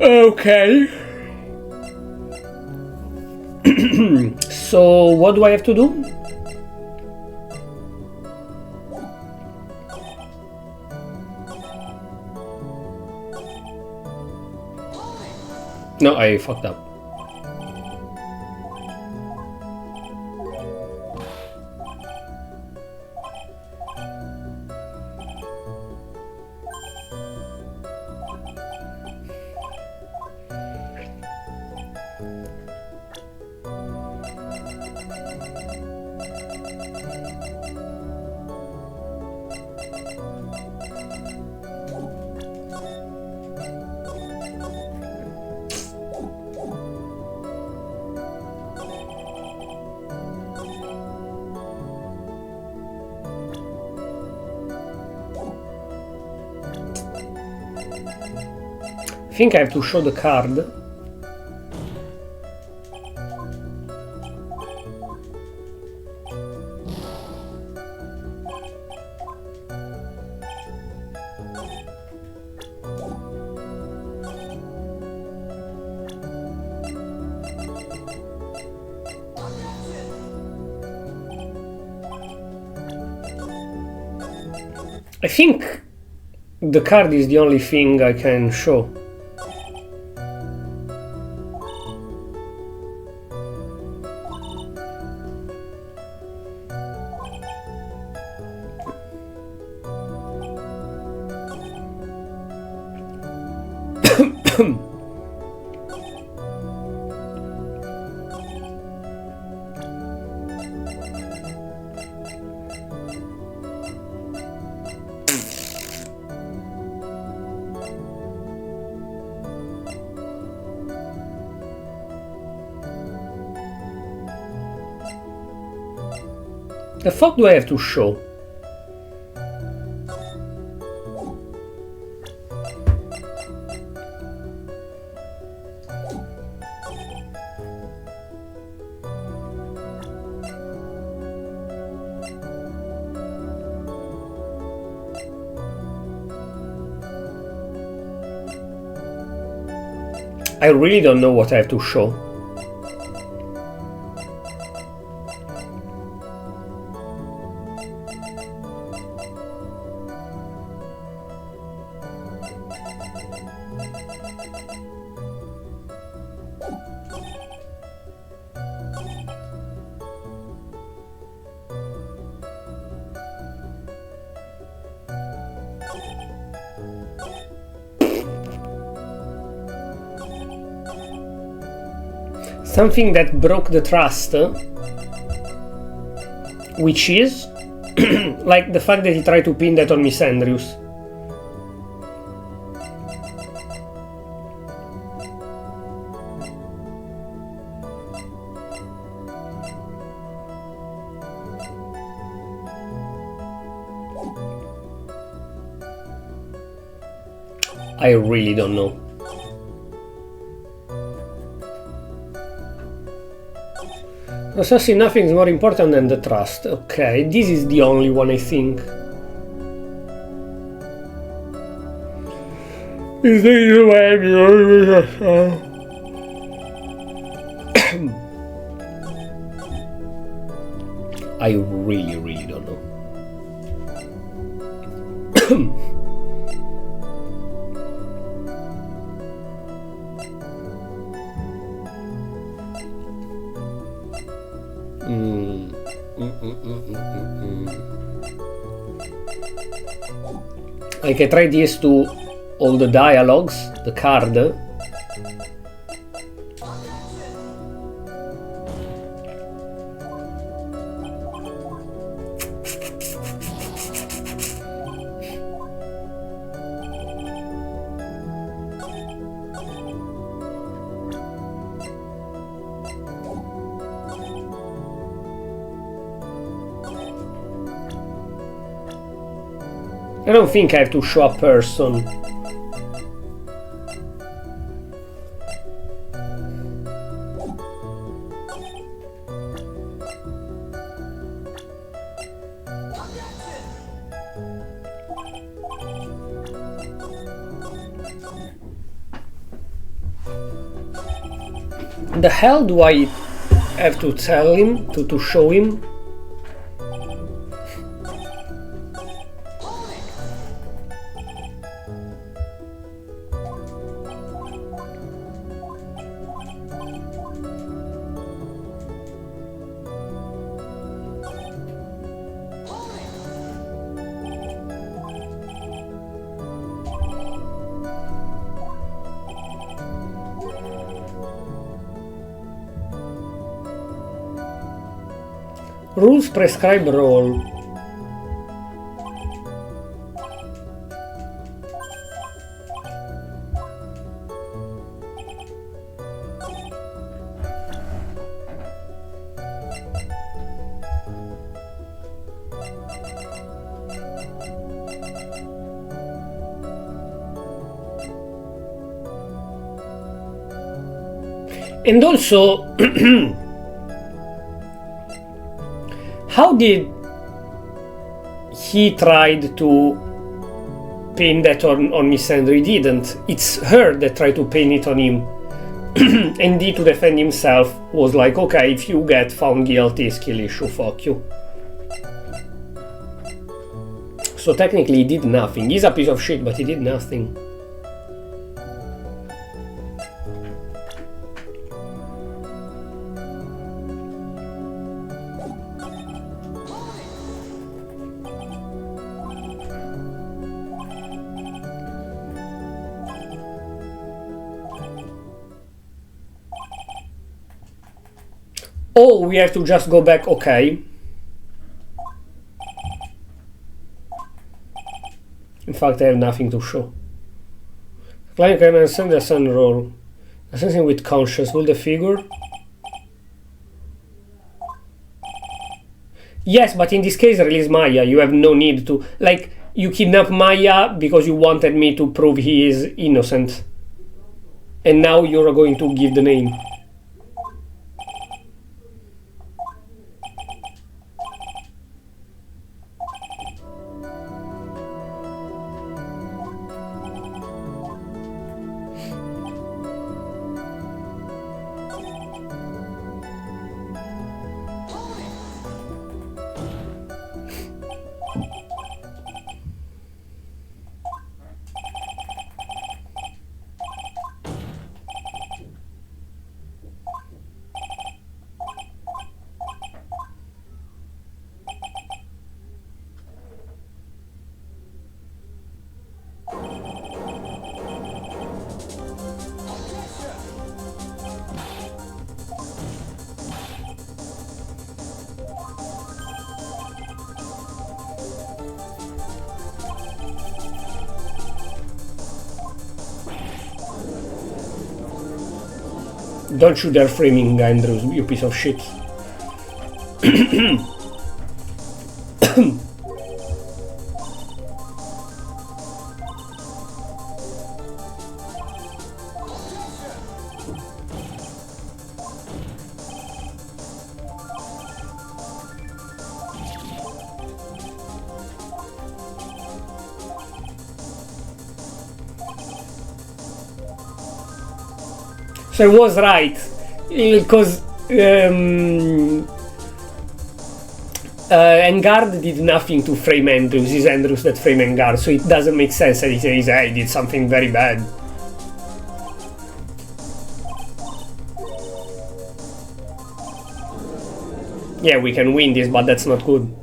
Okay. So, what do I have to do? No, I fucked up. I think I have to show the card. I think the card is the only thing I can show. The fuck do I have to show? I really don't know what I have to show. Something that broke the trust, which is like the fact that he tried to pin that on Miss Andrews. I really don't know. Assassin, nothing is more important than the trust. Okay, this is the only one I think. Is this way? I really don't know. Like I tried yes to all the dialogues, the card. I don't think I have to show a person. The hell do I have to tell him, to show him? Rules prescribe role. And also, how did he tried to pin that on Miss Andrew? He didn't. It's her that tried to pin it on him. And he, to defend himself, was like, okay, if you get found guilty, skill issue, fuck you. So technically he did nothing. He's a piece of shit, but he did nothing. Oh, we have to just go back, okay. In fact, I have nothing to show. Client can ascend the sun roll. Assessing with conscious, will the figure? Yes, but in this case, release Maya. You have no need to... Like, you kidnap Maya because you wanted me to prove he is innocent. And now you're going to give the name. Don't you dare framing Andrews, you piece of shit. So I was right, because Engard did nothing to frame Andrews. It's Andrews that framed Engard, so it doesn't make sense that he says, I did something very bad. Yeah, we can win this, but that's not good.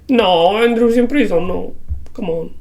No, Andrew's in prison, no. Come on.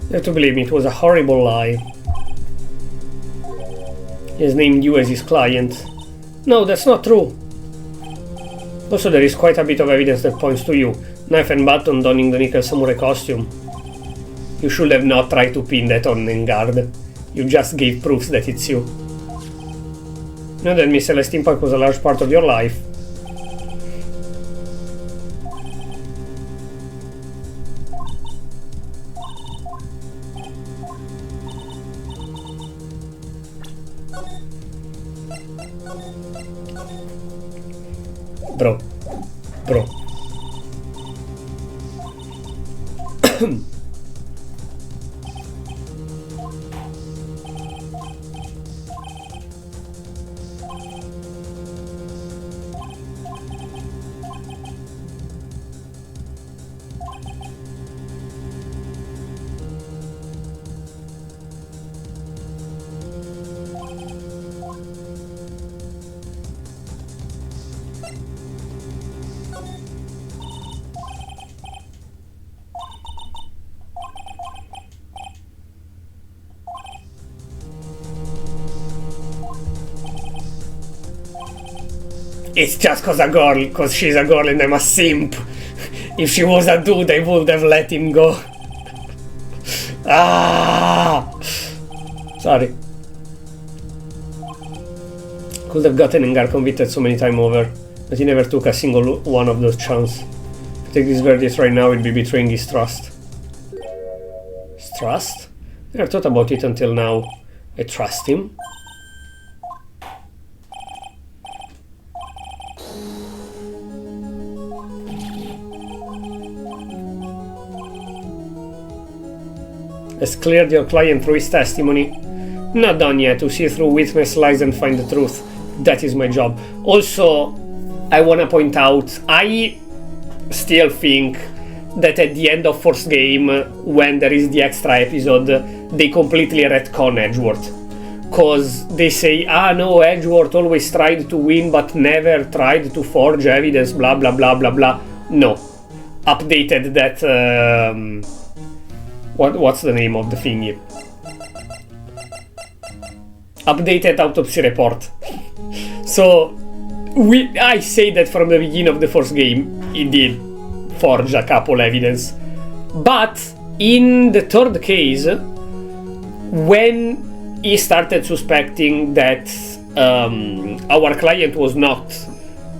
You have to believe me, it was a horrible lie. He has named you as his client. No, that's not true. Also, there is quite a bit of evidence that points to you. Knife and button donning the nickel samurai costume. You should have not tried to pin that on Engard. You just gave proofs that it's you. You know that Miss Celestine Park was a large part of your life. Bro. It's just cause she's a girl and I'm a simp. If she was a dude, I would have let him go. Sorry. Could have gotten Engar convicted so many times over, but he never took a single one of those chances. If I take this verdict right now, it'd be betraying his trust. His trust? I never thought about it until now. I trust him. Has cleared your client through his testimony. Not done yet. To see through witness lies and find the truth. That is my job. Also, I want to point out, I still think that at the end of first game, when there is the extra episode, they completely retcon Edgeworth. Cause they say, no, Edgeworth always tried to win but never tried to forge evidence, blah blah blah blah blah. No. Updated that... What's the name of the thingy? Updated autopsy report. So, I say that from the beginning of the first game, he did forge a couple evidence. But, in the third case, when he started suspecting that our client was not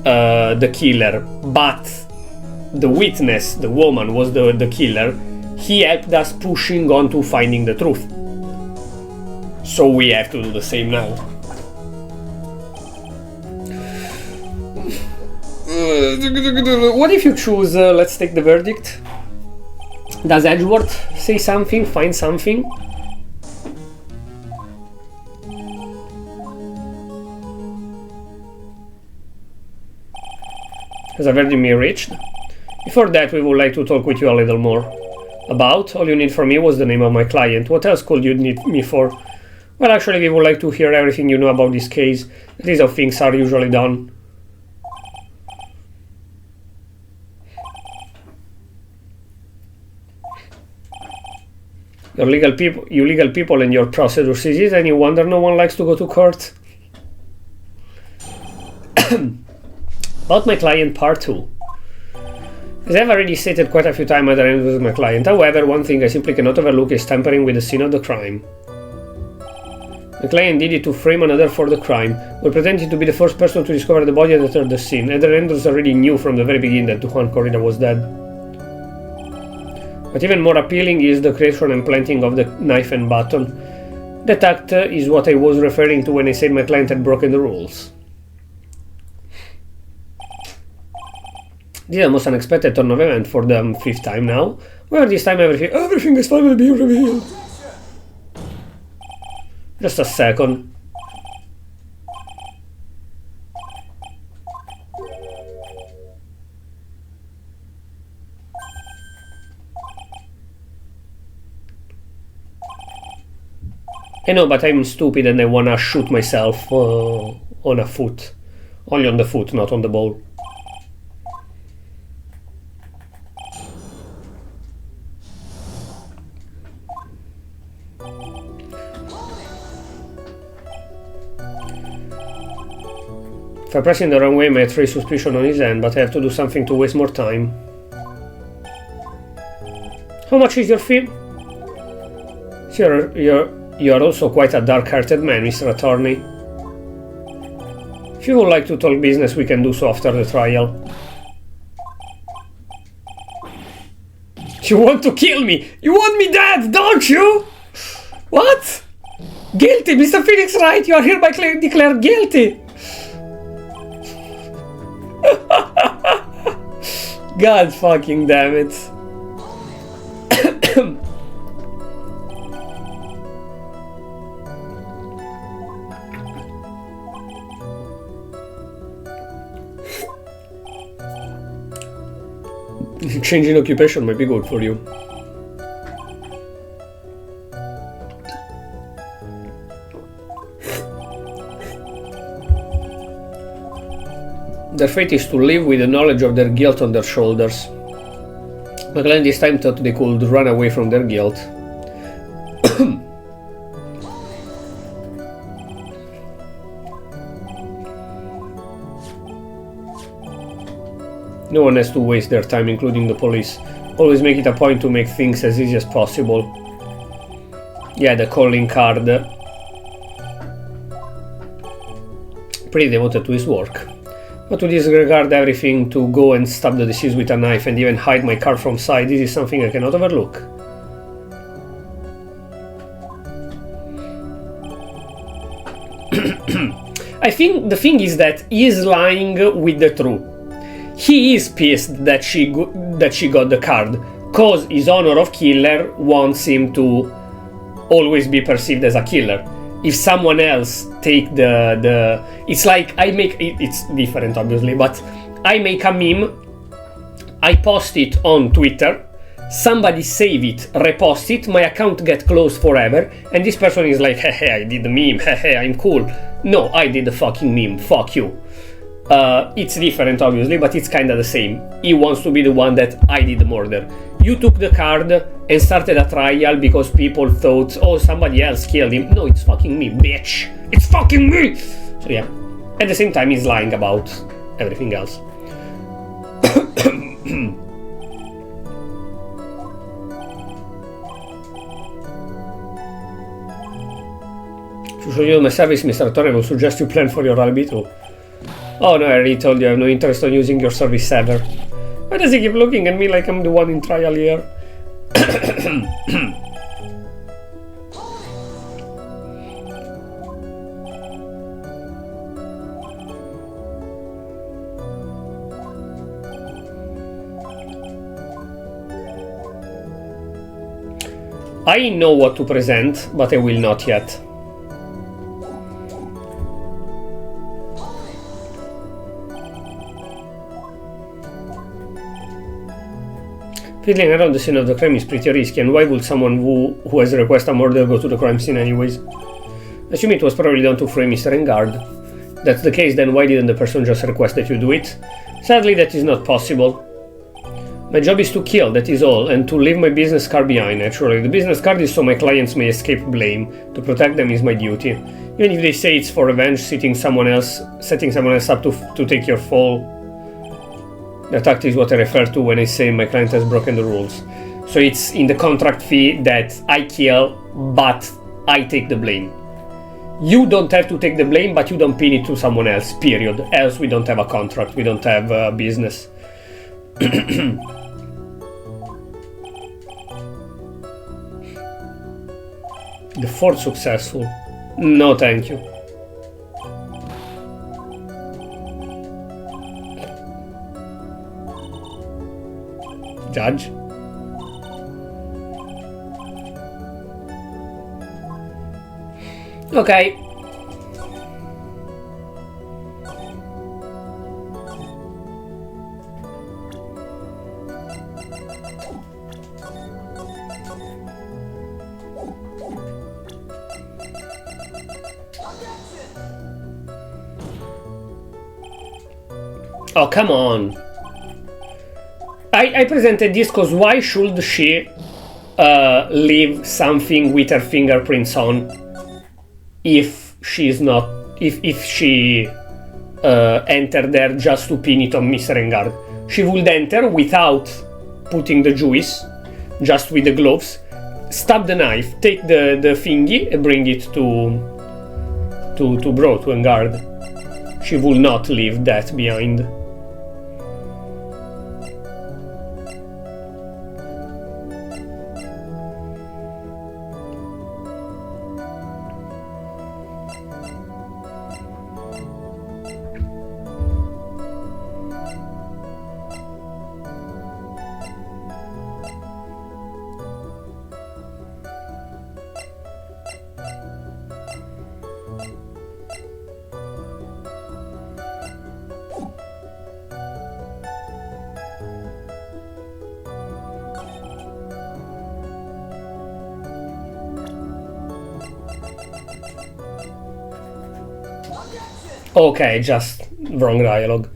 the killer, but the witness, the woman, was the killer, he helped us pushing on to finding the truth. So we have to do the same now. What if you choose, let's take the verdict. Does Edgeworth say something, find something? Has a verdict been reached? Before that, we would like to talk with you a little more. About? All you need from me was the name of my client. What else could you need me for? Well, actually, we would like to hear everything you know about this case. That is how things are usually done. You legal people and your procedures, is it any wonder no one likes to go to court? About my client part 2. As I've already stated quite a few times at the end with my client, however, one thing I simply cannot overlook is tampering with the scene of the crime. My client did it to frame another for the crime, while pretending to be the first person to discover the body and enter the scene. Other Andrews already knew from the very beginning that Juan Corrida was dead. But even more appealing is the creation and planting of the knife and button. That act is what I was referring to when I said my client had broken the rules. This is the most unexpected turn of event for the 5th time now. Where this time everything is finally being revealed. Just a second. I know, but I'm stupid and I wanna shoot myself on a foot. Only on the foot, not on the ball. If I press in the wrong way, I might raise suspicion on his end, but I have to do something to waste more time. How much is your fee? So you're also quite a dark-hearted man, Mr. Attorney. If you would like to talk business, we can do so after the trial. You want to kill me? You want me dead, don't you? What? Guilty, Mr. Franix, right? You are hereby declared guilty. God fucking damn it. Changing occupation might be good for you. Their fate is to live with the knowledge of their guilt on their shoulders. McLean this time thought they could run away from their guilt. No one has to waste their time, including the police. Always make it a point to make things as easy as possible. Yeah, the calling card. Pretty devoted to his work. But to disregard everything, to go and stab the deceased with a knife and even hide my car from sight, this is something I cannot overlook. I think the thing is that he is lying with the truth. He is pissed that she got the card, cause his honor of killer wants him to always be perceived as a killer. If someone else take the it's like I make it's different obviously, but I make a meme, I post it on Twitter, somebody save it, repost it, my account get closed forever, and this person is like, hey, I did the meme, hey, I'm cool. No, I did the fucking meme, fuck you. It's different obviously, but it's kinda the same. He wants to be the one that I did the murder. You took the card and started a trial because people thought, oh, somebody else killed him. No, it's fucking me, bitch. It's fucking me! So yeah, at the same time he's lying about everything else. To show you my service, Mr. Attorney, I will suggest you plan for your alibi too. Oh no, I already told you I have no interest on using your service ever. Why does he keep looking at me like I'm the one in trial here? I know what to present, but I will not yet. Fiddling around the scene of the crime is pretty risky, and why would someone who has requested a murder go to the crime scene anyways? Assume it was probably done to frame Mr. Engard. If that's the case, then why didn't the person just request that you do it? Sadly, that is not possible. My job is to kill, that is all, and to leave my business card behind, naturally. The business card is so my clients may escape blame. To protect them is my duty. Even if they say it's for revenge, setting someone else up to take your fall. That act is what I refer to when I say my client has broken the rules. So it's in the contract fee that I kill, but I take the blame. You don't have to take the blame, but you don't pin it to someone else, period. Else we don't have a contract, we don't have a business. The fourth successful. No, thank you. Judge? Okay. Oh, come on. I presented this because why should she leave something with her fingerprints on if she's not, if she enter there just to pin it on Mr. Engard. She would enter without putting the juice, just with the gloves, stab the knife, take the thingy and bring it to Engard. She will not leave that behind. Okay, just wrong dialogue.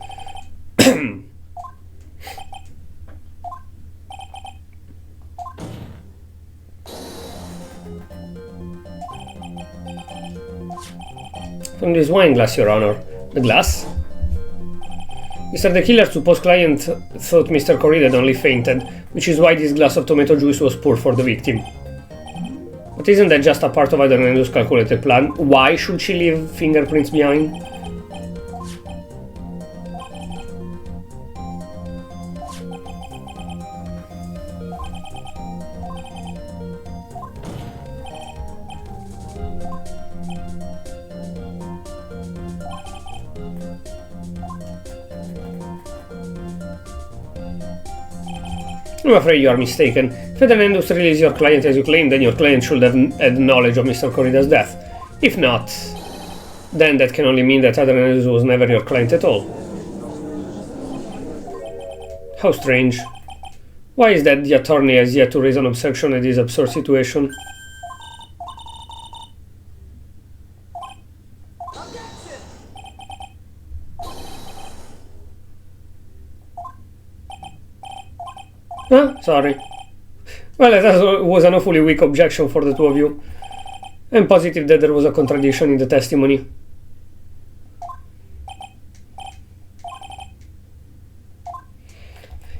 From this wine glass, Your Honor. The glass? Mr. the Killer's supposed client thought Mr. Corrida had only fainted, which is why this glass of tomato juice was poured for the victim. But isn't that just a part of Adrenal's calculated plan? Why should she leave fingerprints behind? I'm afraid you are mistaken. If Adrenalus really is your client as you claim, then your client should have had knowledge of Mr. Corrida's death. If not, then that can only mean that Adrenalus was never your client at all. How strange. Why is that the attorney has yet to raise an objection at this absurd situation? Huh? Sorry. Well, that was an awfully weak objection for the two of you. I'm positive that there was a contradiction in the testimony.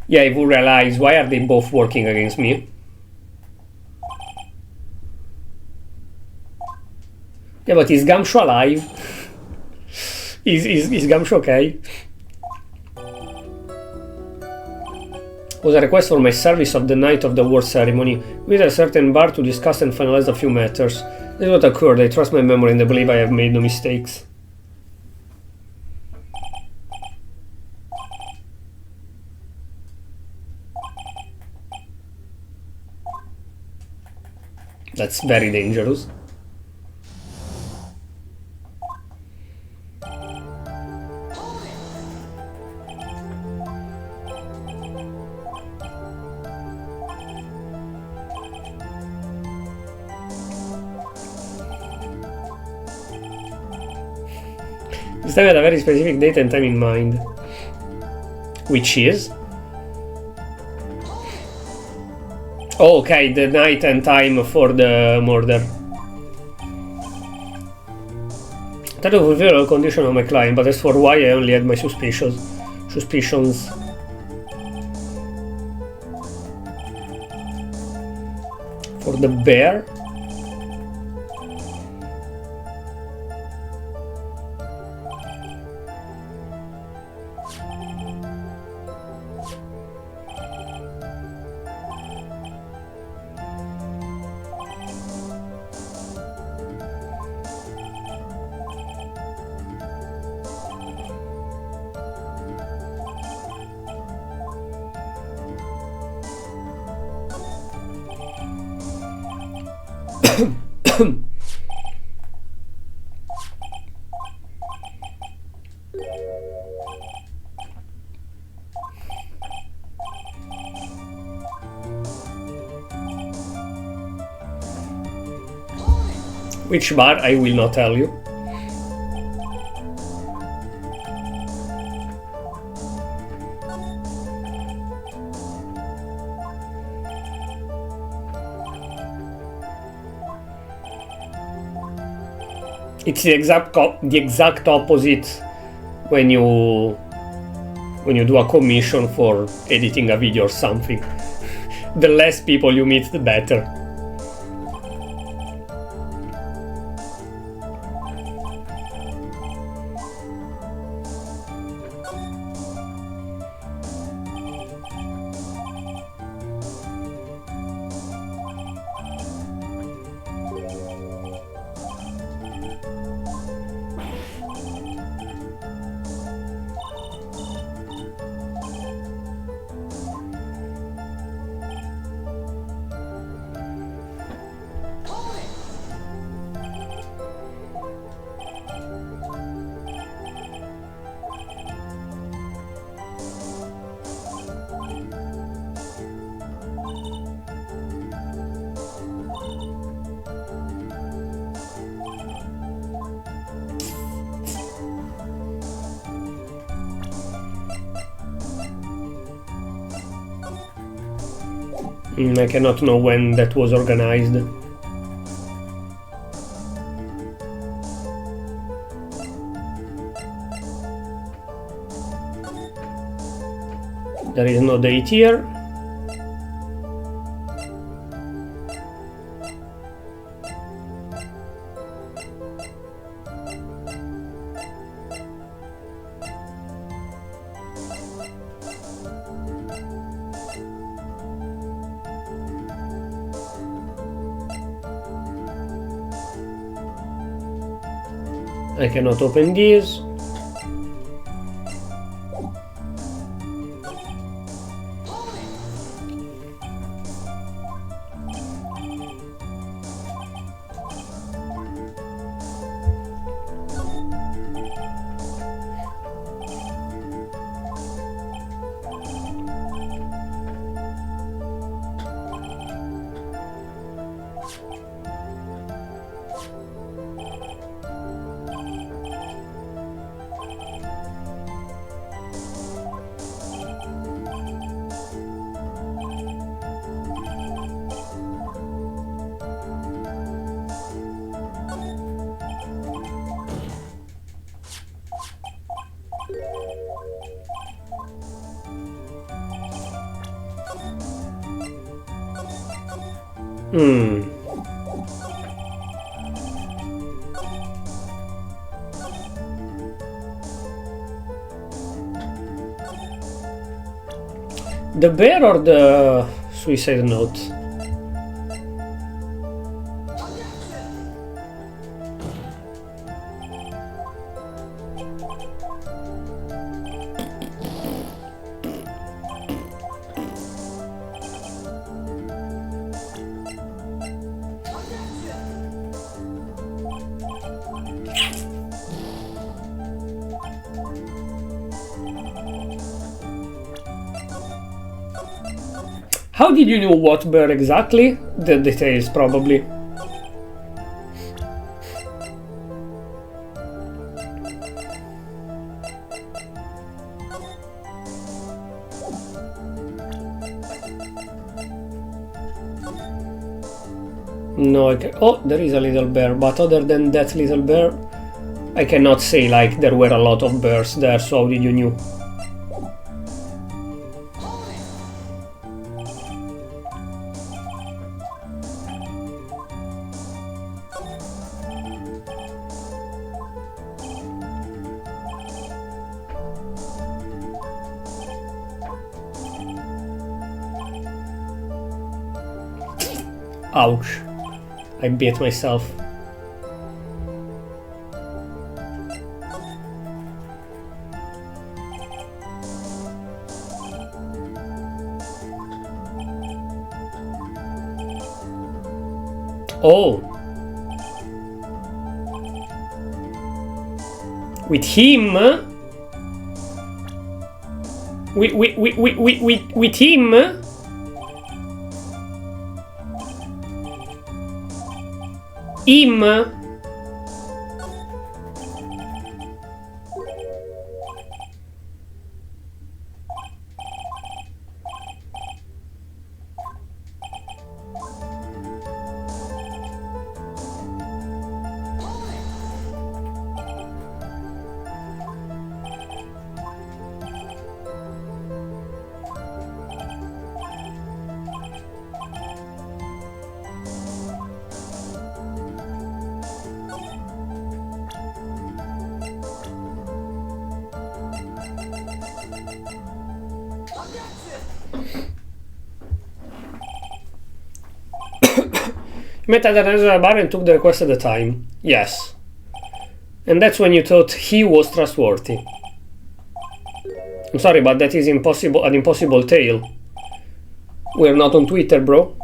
Yeah, I will realize, why are they both working against me? Yeah, but is Gumshoe alive? Is Gumshoe okay? Was a request for my service of the night of the award ceremony, with a certain bar to discuss and finalize a few matters. This is what occurred. I trust my memory and I believe I have made no mistakes. That's very dangerous. This time I had a very specific date and time in mind. Which is? Oh, okay, the night and time for the murder. That will fulfill all conditions of my client, but as for why, I only had my suspicions. For the bear? Which bar, I will not tell you. It's the exact opposite when you do a commission for editing a video or something. The less people you meet, the better. I cannot know when that was organized. There is no date here. I cannot open these. The bear or the suicide note? How did you know what bear exactly? The details, probably. No, oh, there is a little bear, but other than that little bear, I cannot say like there were a lot of bears there, so how did you know? Ouch. I bit myself. Oh. With him? With him? Him? Met at another bar and took the request at the time. Yes. And that's when you thought he was trustworthy. I'm sorry, but that is impossible. An impossible tale. We're not on Twitter, bro.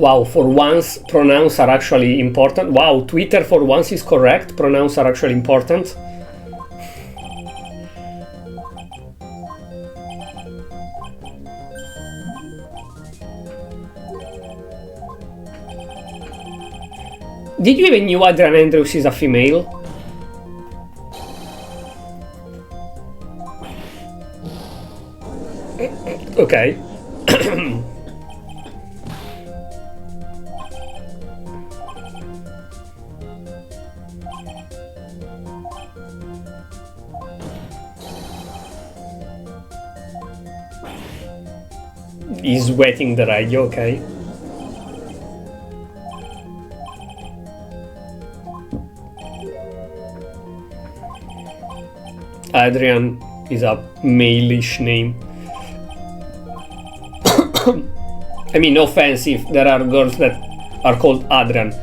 Wow, for once pronouns are actually important. Wow, Twitter for once is correct. Pronouns are actually important. Did you even knew Adrian Andrews is a female? Okay. He's wetting the radio, okay. Adrian is a male-ish name. I mean, no offense if there are girls that are called Adrian.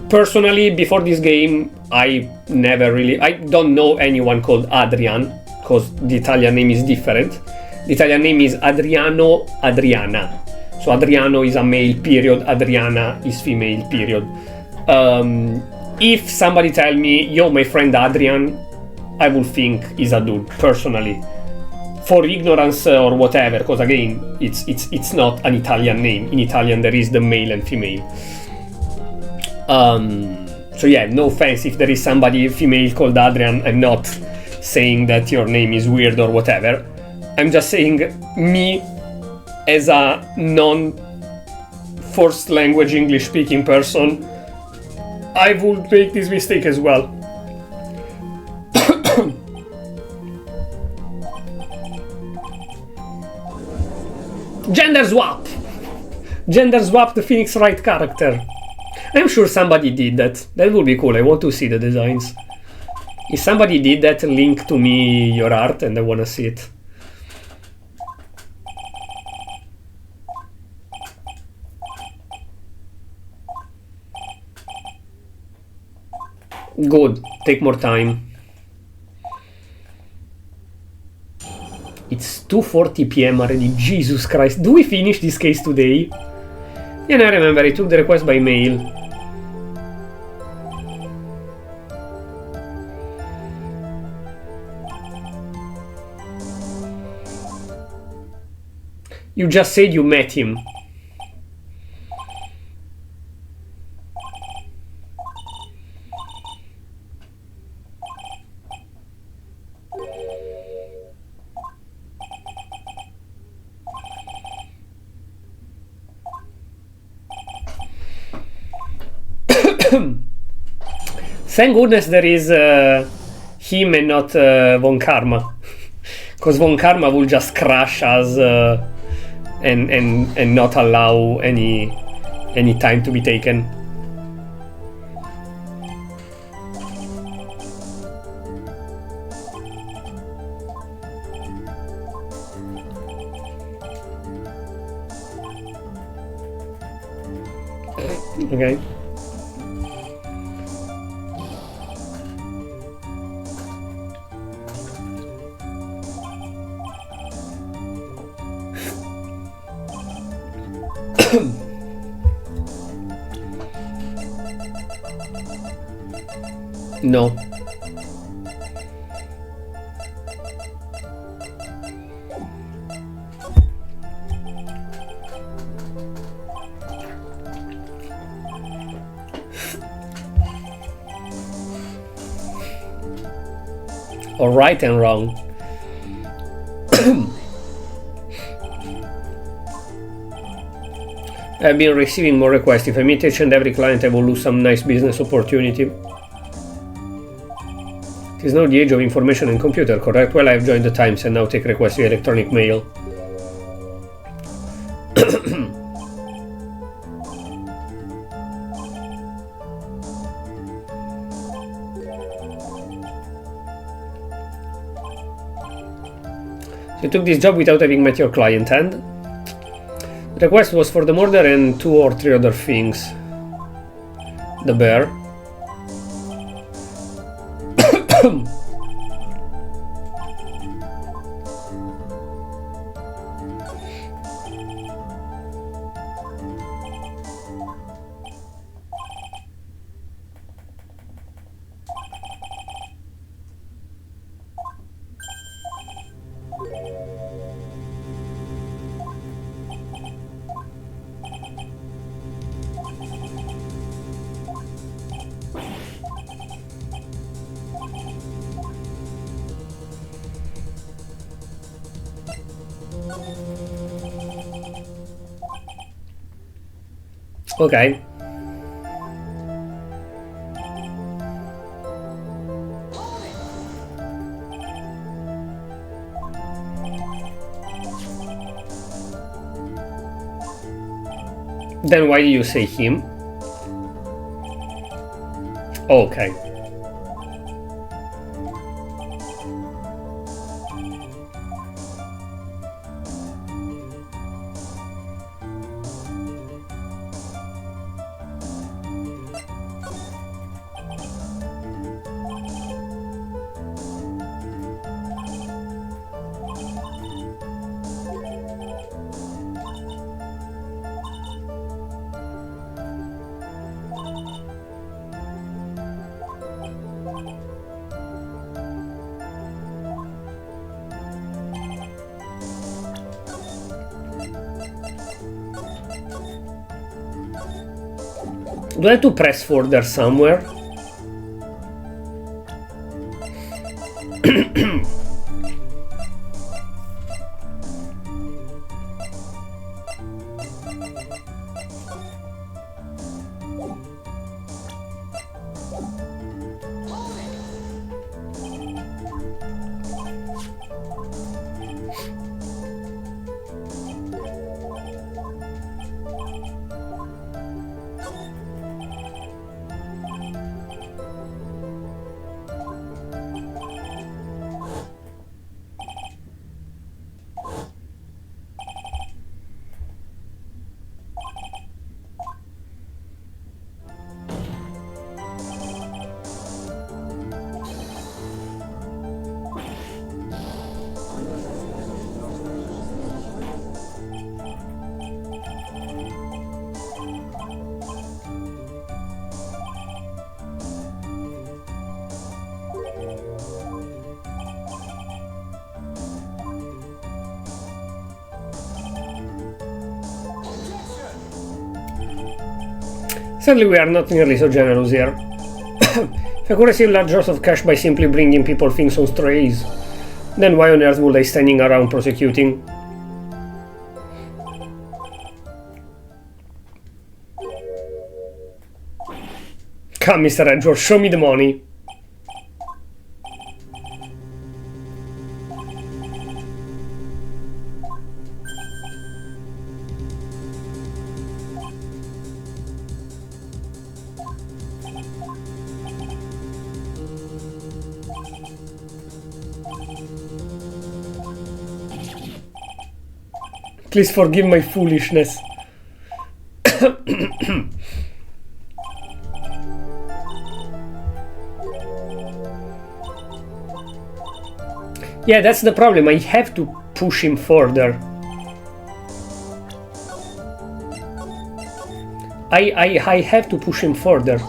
Personally, before this game, I don't know anyone called Adrian, because the Italian name is different. The Italian name is Adriano, Adriana. So Adriano is a male, period. Adriana is female, period. If somebody tell me, yo, my friend Adrian, I would think he's a dude, personally. For ignorance or whatever, because again, it's not an Italian name. In Italian, there is the male and female. So yeah, no offense if there is somebody female called Adrian. I'm not saying that your name is weird or whatever. I'm just saying, me, as a non-first language English speaking person, I would make this mistake as well. Gender swap! Gender swap the Phoenix Wright character. I'm sure somebody did that. That would be cool. I want to see the designs. If somebody did that, link to me your art and I want to see it. Good. Take more time. It's 2:40 PM already. Jesus Christ. Do we finish this case today? Yeah, I remember. I took the request by mail. You just said you met him. Thank goodness there is him and not Von Karma, because Von Karma will just crush us and not allow any time to be taken. Okay. No. Or right and wrong. I've been receiving more requests. If I meet each and every client, I will lose some nice business opportunity. It is now the age of information and computer, correct? Well, I have joined the Times and now take requests via electronic mail. You took this job without having met your client, and the request was for the murder and 2 or 3 other things. The bear. Okay. Then why do you say him? Okay. Do I have to press further somewhere? Sadly, we are not nearly so generous here. If I could receive large amounts of cash by simply bringing people things on strays, then why on earth would I standing around prosecuting? Come, Mr. Edgeworth, show me the money. Please forgive my foolishness. Yeah, that's the problem. I have to push him further. I have to push him further.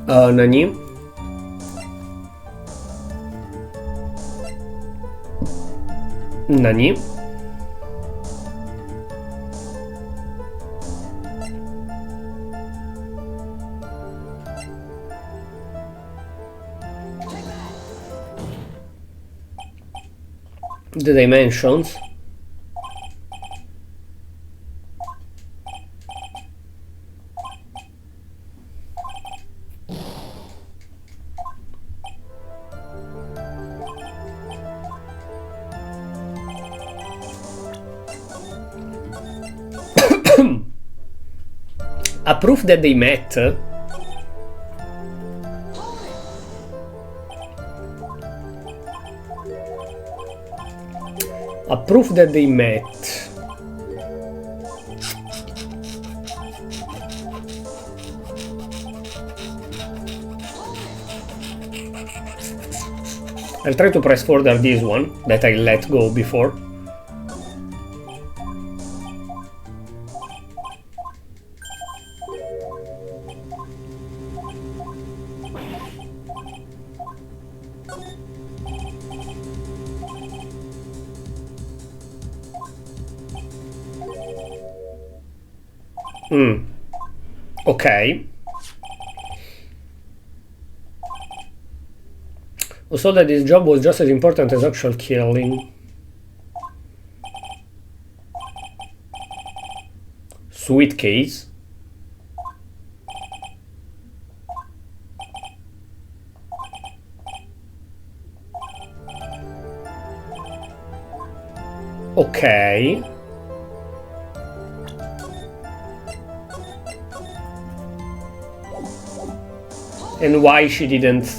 Nani? Nani? The dimensions. A proof that they met. A proof that they met. I'll try to press further this one that I let go before. Okay. Also that this job was just as important as actual killing. Sweet case. Okay. And why she didn't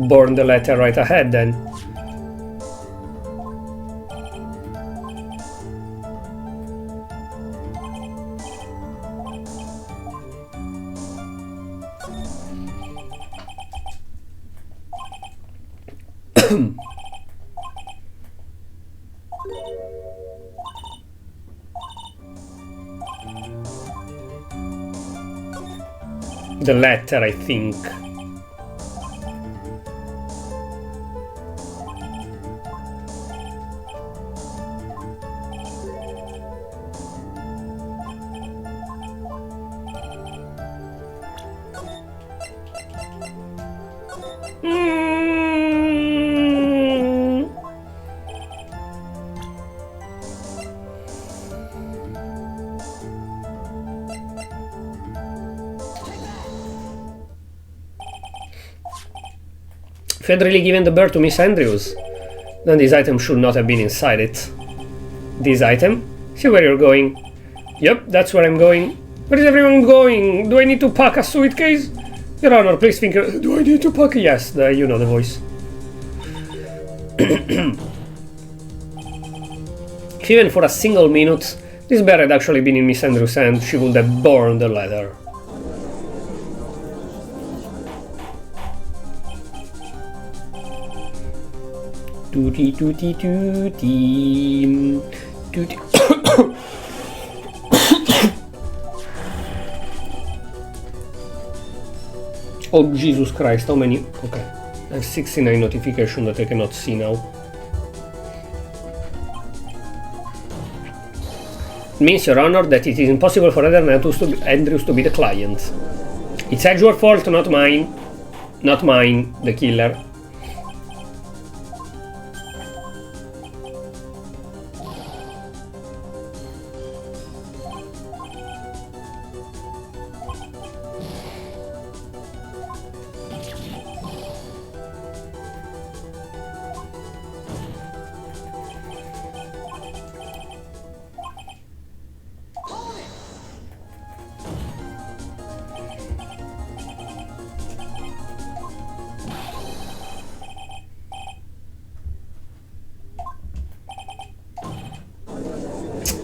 burn the letter right ahead then? The letter, I think. If you had really given the bird to Miss Andrews, then this item should not have been inside it. This item? See where you're going. Yep, that's where I'm going. Where is everyone going? Do I need to pack a suitcase? Your Honor, please think... Do I need to pack? Yes, you know the voice. If even for a single minute, this bear had actually been in Miss Andrews' hand, she would have burned the letter. Tutti tutti tutti tutti. Oh Jesus Christ, how many? Okay, I have 69 notifications that I cannot see now. It means, Your Honor, that it is impossible for Andrews to be the client. It's your fault, not mine. Not mine, the killer.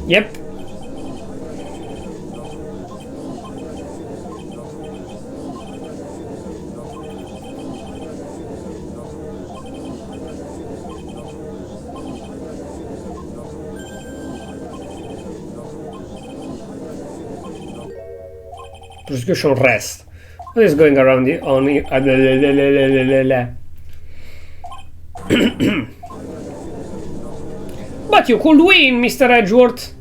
Yep. Prosecution rest. What is going around the on the But you could win, Mr. Edgeworth.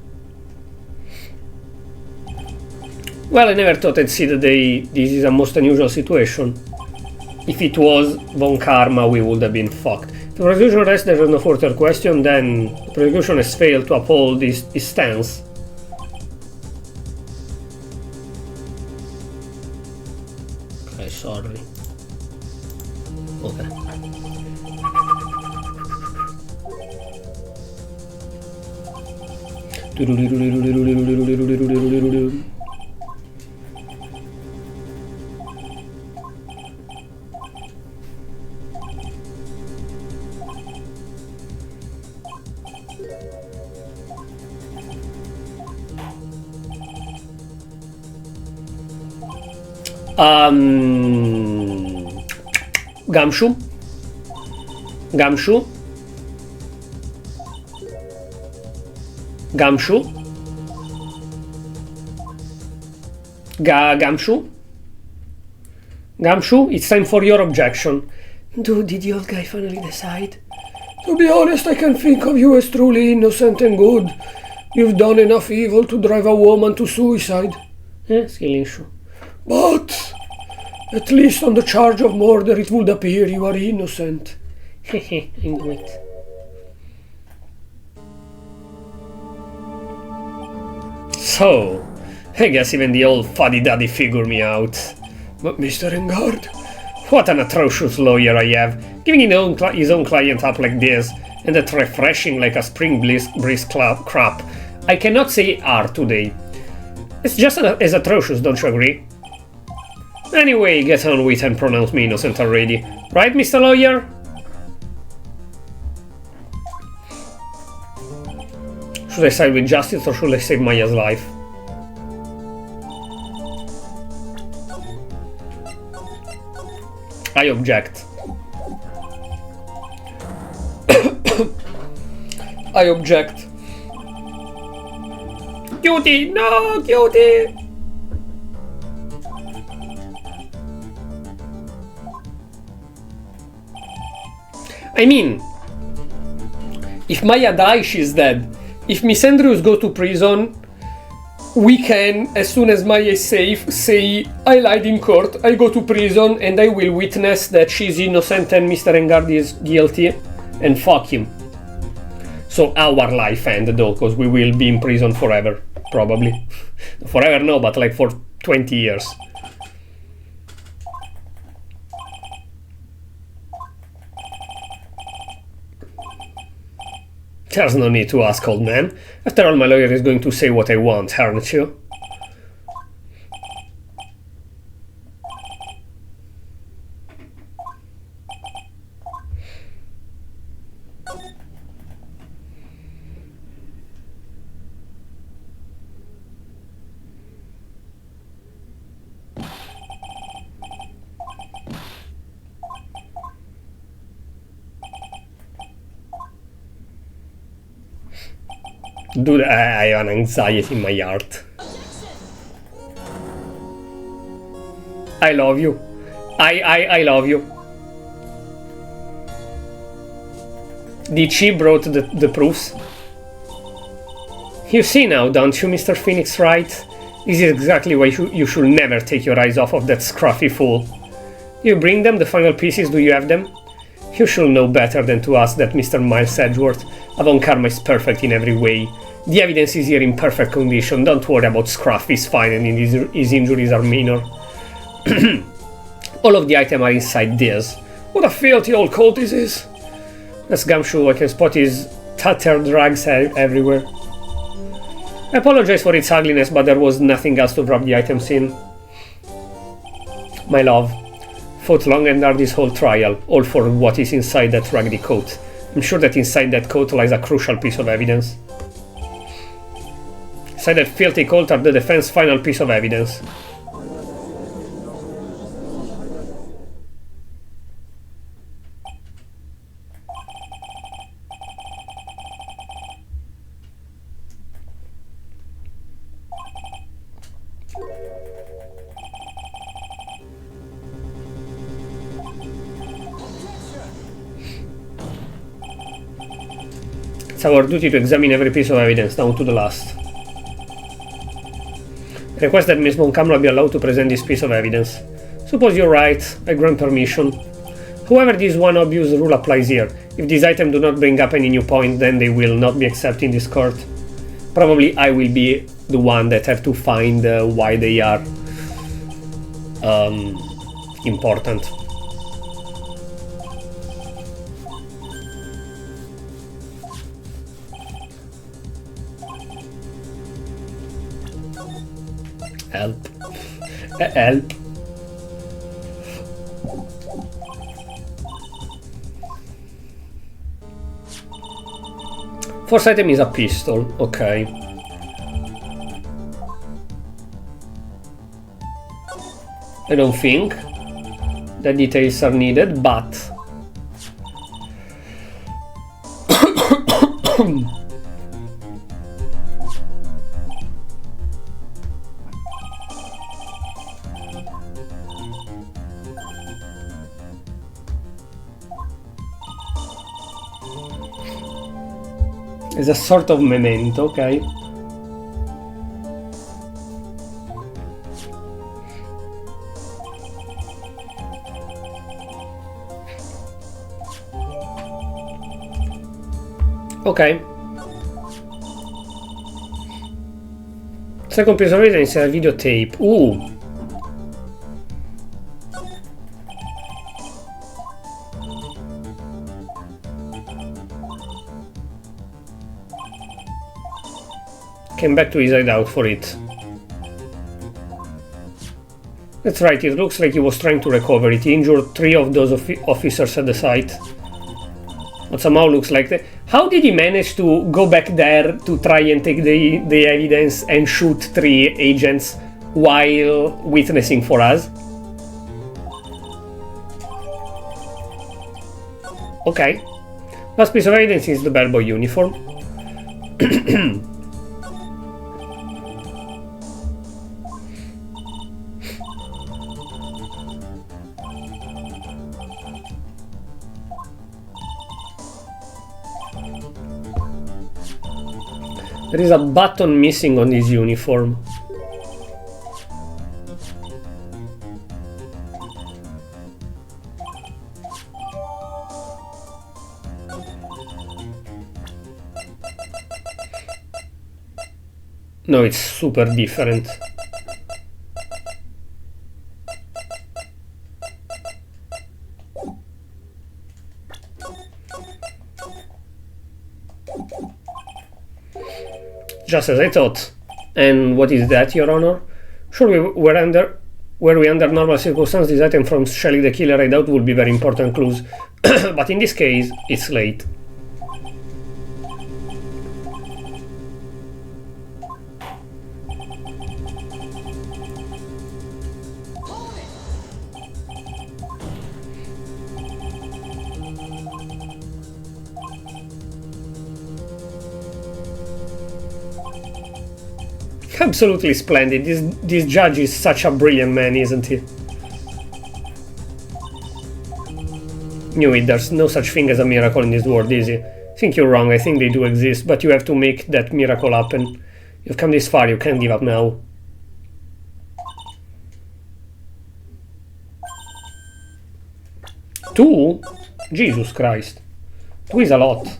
Well, I never thought I'd see the day this is a most unusual situation. If it was Von Karma, we would have been fucked. If the prosecution rests there is no further question, then the prosecution has failed to uphold his stance. Okay, sorry. Okay. Gumshoe? Gumshoe? Gumshoe? Gumshoe? Gumshoe, it's time for your objection. Did the old guy finally decide? To be honest, I can think of you as truly innocent and good. You've done enough evil to drive a woman to suicide. Skill issue. But at least on the charge of murder it would appear you are innocent. I knew it. So, I guess even the old fuddy-duddy figured me out. But Mr. Engard? What an atrocious lawyer I have, giving his own client up like this, and that refreshing like a spring breeze crap. I cannot say R today. It's just as atrocious, don't you agree? Anyway, get on with and pronounce me innocent already. Right, Mr. Lawyer? Should I side with justice or should I save Maya's life? I object. I object. Guilty! No! Guilty! I mean, if Maya dies, she's dead. If Miss Andrews go to prison, we can, as soon as Maya is safe, say, I lied in court, I go to prison, and I will witness that she's innocent and Mr. Engard is guilty, and fuck him. So our life end though, because we will be in prison forever, probably. Forever no, but like for 20 years. There's no need to ask, old man. After all, my lawyer is going to say what I want, aren't you? Dude, I have an anxiety in my heart. I love you. I love you. Did she brought the proofs? You see now, don't you, Mr. Phoenix, right? This is exactly why you should never take your eyes off of that scruffy fool. You bring them the final pieces, do you have them? You should know better than to ask that Mr. Miles Edgeworth. Von Karma is perfect in every way. The evidence is here in perfect condition. Don't worry about Scruff, he's fine and his injuries are minor. All of the items are inside this. What a filthy old coat this is. That's Gumshoe, I can spot his tattered rags everywhere. I apologize for its ugliness, but there was nothing else to wrap the items in. My love, fought long and hard this whole trial, all for what is inside that raggedy coat. I'm sure that inside that coat lies a crucial piece of evidence. Inside that filthy coat are the defense's final piece of evidence. It's our duty to examine every piece of evidence, down to the last. Request that Miss Moncamla be allowed to present this piece of evidence. Suppose you're right, I grant permission. However, this one obvious rule applies here. If these items do not bring up any new point, then they will not be accepted in this court. Probably I will be the one that have to find why they are important. Help. Help. First item is a pistol, okay. I don't think the details are needed, but it's a sort of memento, okay? Okay. Second piece of evidence is a videotape. Ooh. Came back to his hideout for it. That's right, it looks like he was trying to recover it. He injured 3 of those officers at the site. But somehow looks like that. How did he manage to go back there to try and take the evidence and shoot 3 agents while witnessing for us? Okay. Last piece of evidence is the bellboy uniform. There is a button missing on this uniform. No, it's super different. Just as I thought. And what is that, Your Honor? Sure, were we under normal circumstances, this item from Shelley the Killer I doubt would be very important clues. But in this case, it's late. Absolutely splendid. This judge is such a brilliant man, isn't he? Knew it. There's no such thing as a miracle in this world, is it? I think you're wrong. I think they do exist, but you have to make that miracle happen. You've come this far. You can't give up now. Two? Jesus Christ. 2 is a lot.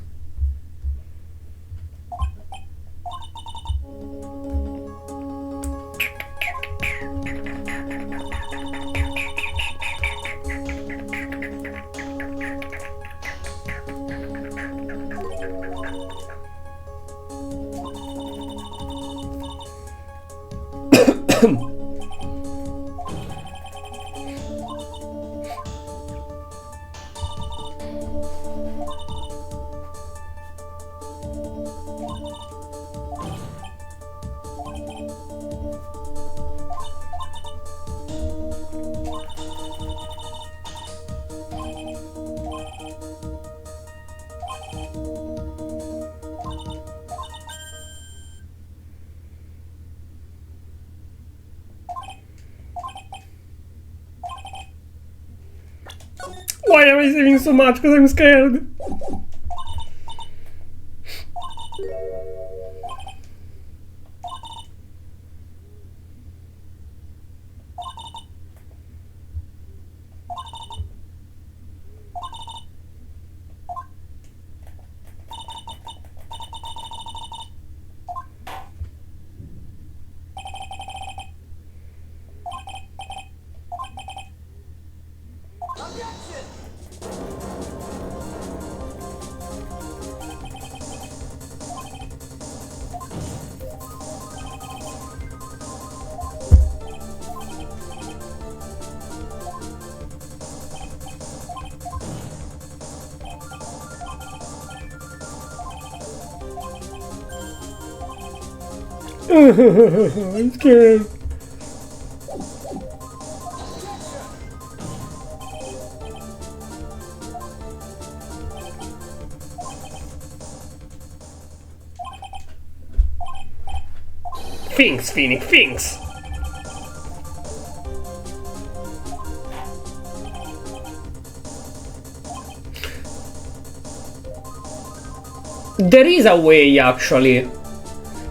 Why am I saving so much? Because I'm scared. I'm scared. Thanks, Phoenix, thanks. There is a way, actually.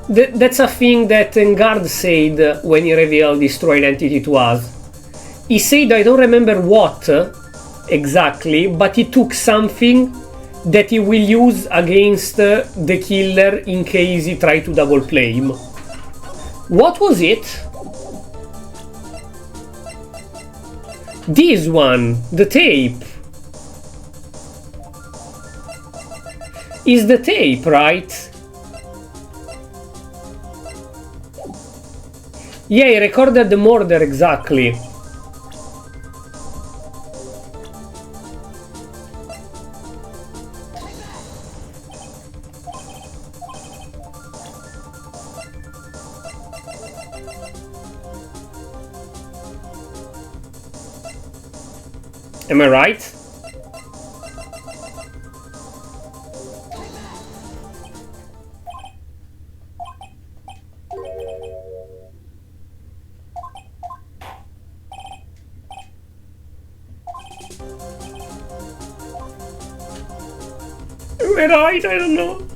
That's a thing that Engard said when he revealed his true identity to us. He said, I don't remember what exactly, but he took something that he will use against the killer in case he try to double play him. What was it? This one, the tape. Is the tape, right? Yeah, he recorded the murder exactly. Am I right? Am I right? I don't know.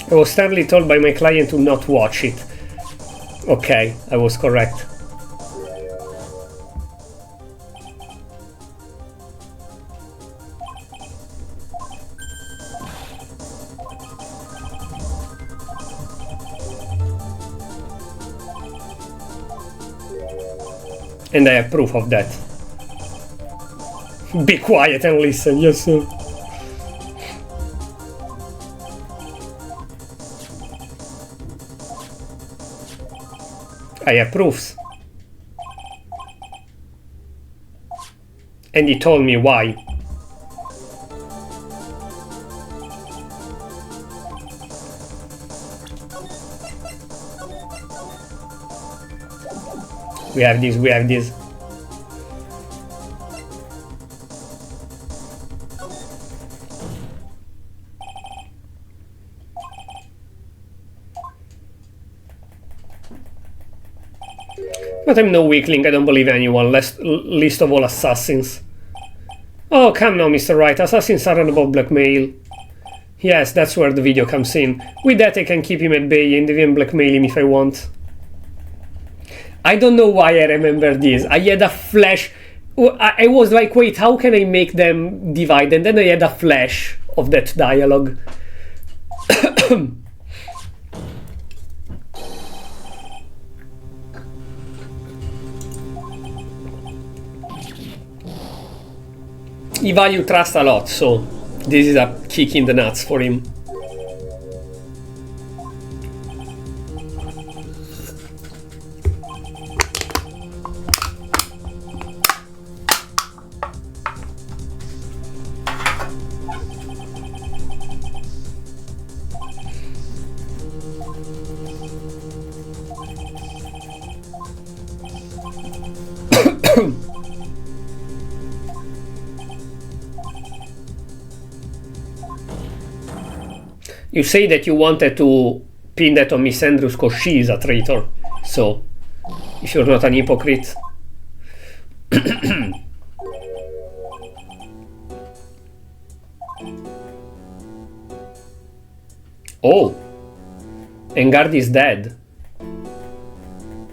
I was sternly told by my client to not watch it. Okay, I was correct. And I have proof of that. Be quiet and listen, yes sir. I have proofs. And he told me why. We have this, we have this. But I'm no weakling, I don't believe anyone, least of all assassins. Oh, come now, Mr. Wright, assassins aren't above blackmail. Yes, that's where the video comes in. With that I can keep him at bay and even blackmail him if I want. I don't know why I remember this. I had a flash. I was like, wait, how can I make them divide? And then I had a flash of that dialogue. He value trust a lot, so this is a kick in the nuts for him. You say that you wanted to pin that on Miss Andrews because she is a traitor. So, if you're not an hypocrite. Oh! Engard is dead.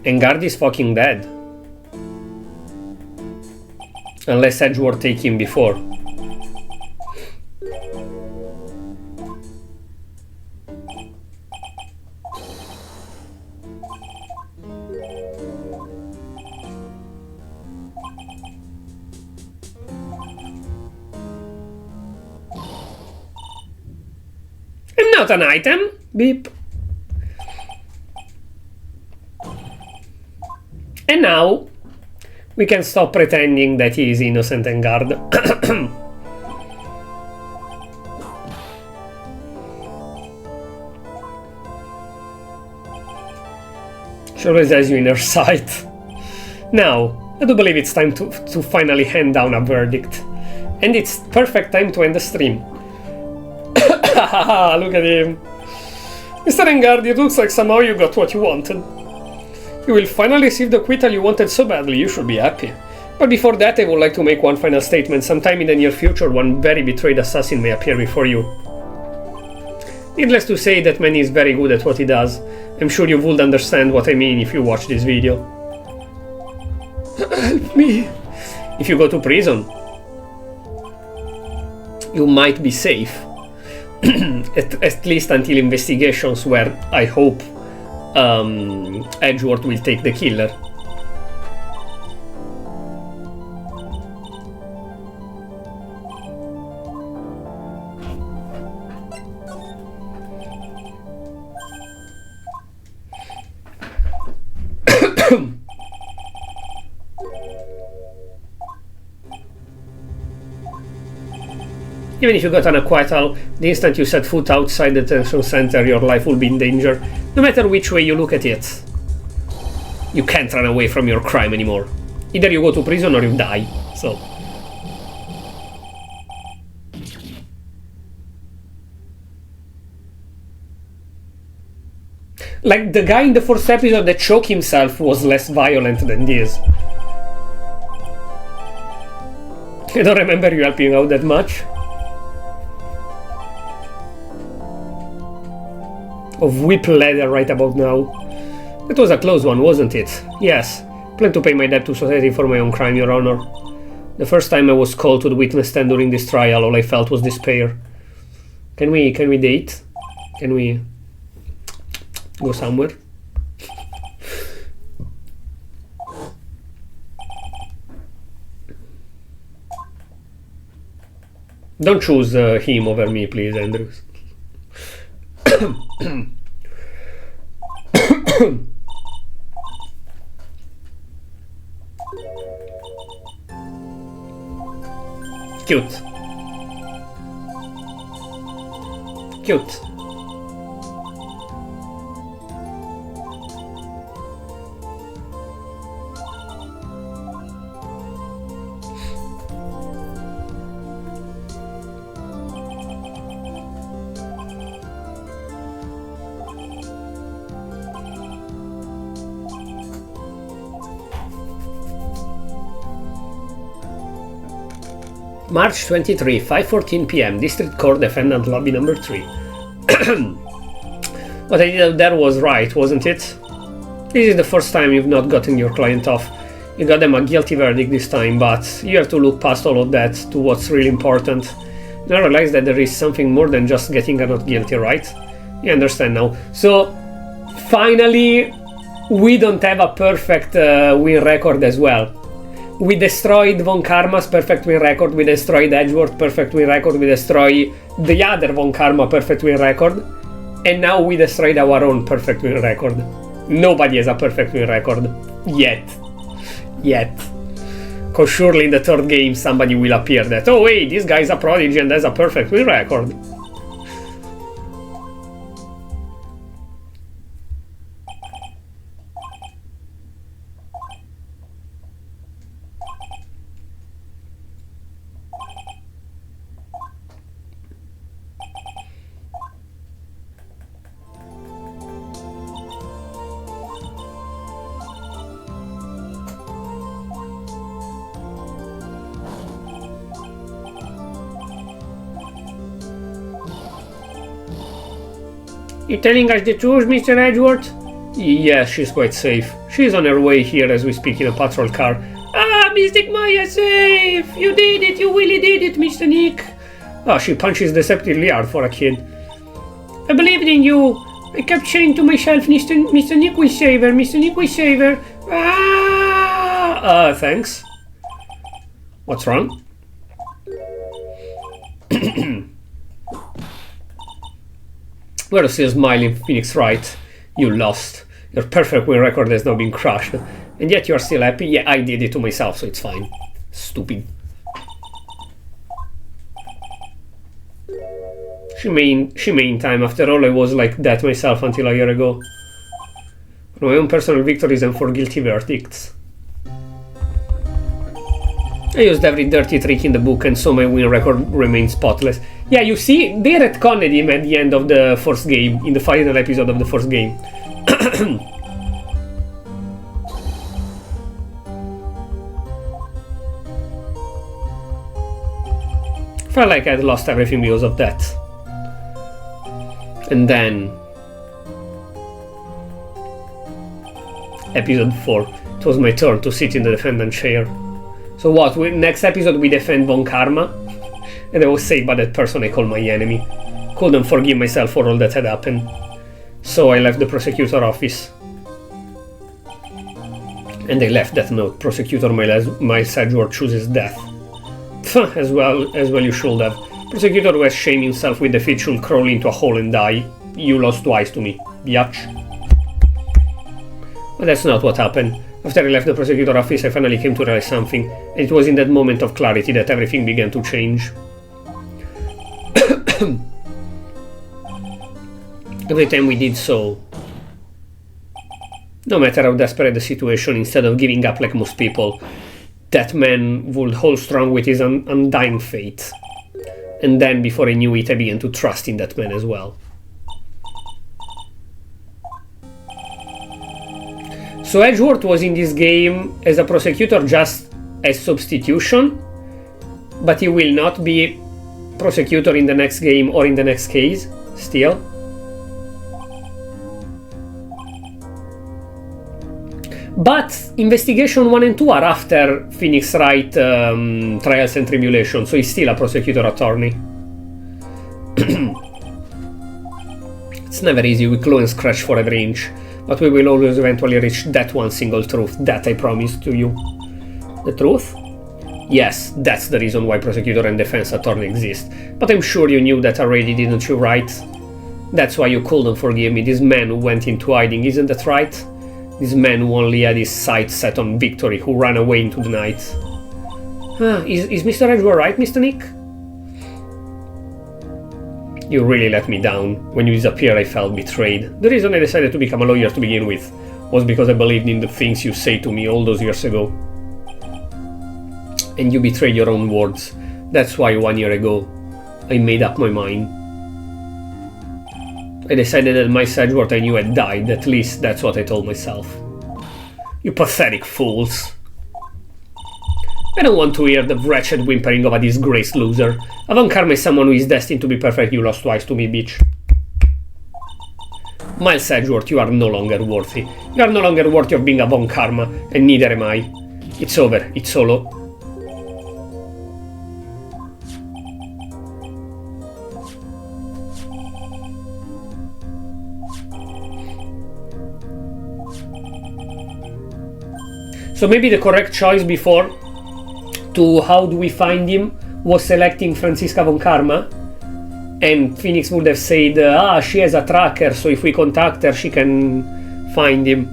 Engard is fucking dead. Unless Edgeworth take him before. Not an item. Beep. And now we can stop pretending that he is innocent and guard. She always has you in her sight. Now, I do believe it's time to finally hand down a verdict. And it's perfect time to end the stream. Look at him. Mr. Engard, it looks like somehow you got what you wanted. You will finally receive the acquittal you wanted so badly, you should be happy. But before that, I would like to make one final statement. Sometime in the near future, one very betrayed assassin may appear before you. Needless to say that Manny is very good at what he does. I'm sure you would understand what I mean if you watch this video. Help me. If you go to prison, you might be safe. at least until investigations where I hope Edgeworth will take the killer. Even if you got an acquittal, the instant you set foot outside the detention center, your life will be in danger. No matter which way you look at it, you can't run away from your crime anymore. Either you go to prison or you die, so... Like, the guy in the first episode that choked himself was less violent than this. I don't remember you helping out that much. Of whip leather right about now. That was a close one, wasn't it? Yes. Plan to pay my debt to society for my own crime, Your Honor. The first time I was called to the witness stand during this trial, all I felt was despair. Can we date? Can we go somewhere? Don't choose him over me, please, Andrews. Cute. Cute. March 23, 5:14 p.m. District Court Defendant Lobby number 3. What I did out there was right, wasn't it? This is the first time you've not gotten your client off. You got them a guilty verdict this time, but you have to look past all of that to what's really important. You realize that there is something more than just getting a not guilty, right? You understand now. So, finally, we don't have a perfect win record as well. We destroyed Von Karma's perfect win record, we destroyed Edgeworth perfect win record, we destroyed the other Von Karma perfect win record, and now we destroyed our own perfect win record. Nobody has a perfect win record. Yet. Cause surely in the third game somebody will appear that, oh wait, this guy's a prodigy and has a perfect win record. You telling us the truth, Mr. Edgeworth? Yes, she's quite safe. She's on her way here as we speak in a patrol car. Ah, Mystic Maya, safe! You did it, you really did it, Mr. Nick. Ah, she punches deceptively hard for a kid. I believed in you. I kept saying to myself, Mr. Nick will save her, Mr. Nick will save her. Ah! Thanks. What's wrong? We're still smiling, Phoenix, right? You lost. Your perfect win record has now been crushed. And yet you're still happy? Yeah, I did it to myself, so it's fine. Stupid. She mean time. After all, I was like that myself until a year ago. For my own personal victories and for guilty verdicts. I used every dirty trick in the book, and so my win record remains spotless. Yeah, you see, they retconned him at the end of the first game, in the final episode of the first game. Felt like I'd lost everything because of that. And then... Episode 4. It was my turn to sit in the defendant chair. So what, next episode we defend Von Karma? And I was saved by that person I call my enemy. Couldn't forgive myself for all that had happened. So I left the prosecutor office. And I left that note. Prosecutor Miles Edgeworth chooses death. As well you should have. Prosecutor was shaming himself with defeat should crawl into a hole and die. You lost twice to me, biatch. But that's not what happened. After I left the prosecutor office, I finally came to realize something, and it was in that moment of clarity that everything began to change. Every time we did so, no matter how desperate the situation, instead of giving up like most people, that man would hold strong with his undying faith. And then, before I knew it, I began to trust in that man as well. So Edgeworth was in this game as a prosecutor just as substitution, but he will not be prosecutor in the next game or in the next case, still. But Investigation 1 and 2 are after Phoenix Wright Trials and Tribulations, so he's still a prosecutor attorney. It's never easy, we claw and scratch for every inch. But we will always eventually reach that one single truth, that I promised to you. The truth? Yes, that's the reason why prosecutor and defense attorney exist. But I'm sure you knew that already, didn't you, right? That's why you couldn't forgive me, this man who went into hiding, isn't that right? This man who only had his sights set on victory, who ran away into the night. Is Mr. Edgeworth right, Mr. Nick? You really let me down. When you disappeared, I felt betrayed. The reason I decided to become a lawyer to begin with was because I believed in the things you say to me all those years ago. And you betrayed your own words. That's why 1 year ago, I made up my mind. I decided that Miles Edgeworth I knew had died, at least that's what I told myself. You pathetic fools. I don't want to hear the wretched whimpering of a disgraced loser. Von Karma is someone who is destined to be perfect. You lost twice to me, bitch. Miles Edgeworth, you are no longer worthy. You are no longer worthy of being a Von Karma, and neither am I. It's over. It's solo. So maybe the correct choice before to how do we find him was selecting Franziska Von Karma, and Phoenix would have said, she has a tracker, so if we contact her she can find him.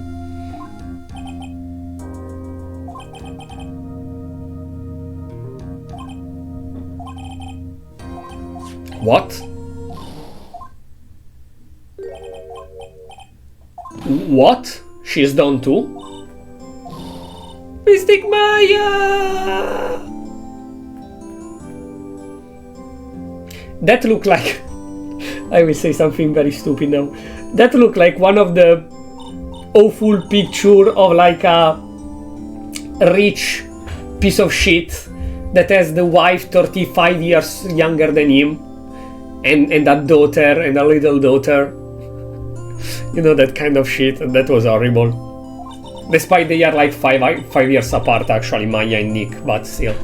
What? What? She's done too? Mystic Maya! That looked like... I will say something very stupid now. That looked like one of the awful picture of like a rich piece of shit that has the wife 35 years younger than him and a daughter and a little daughter. You know, that kind of shit, and that was horrible. Despite they are like 5 years apart, actually, Maya and Nick, but still.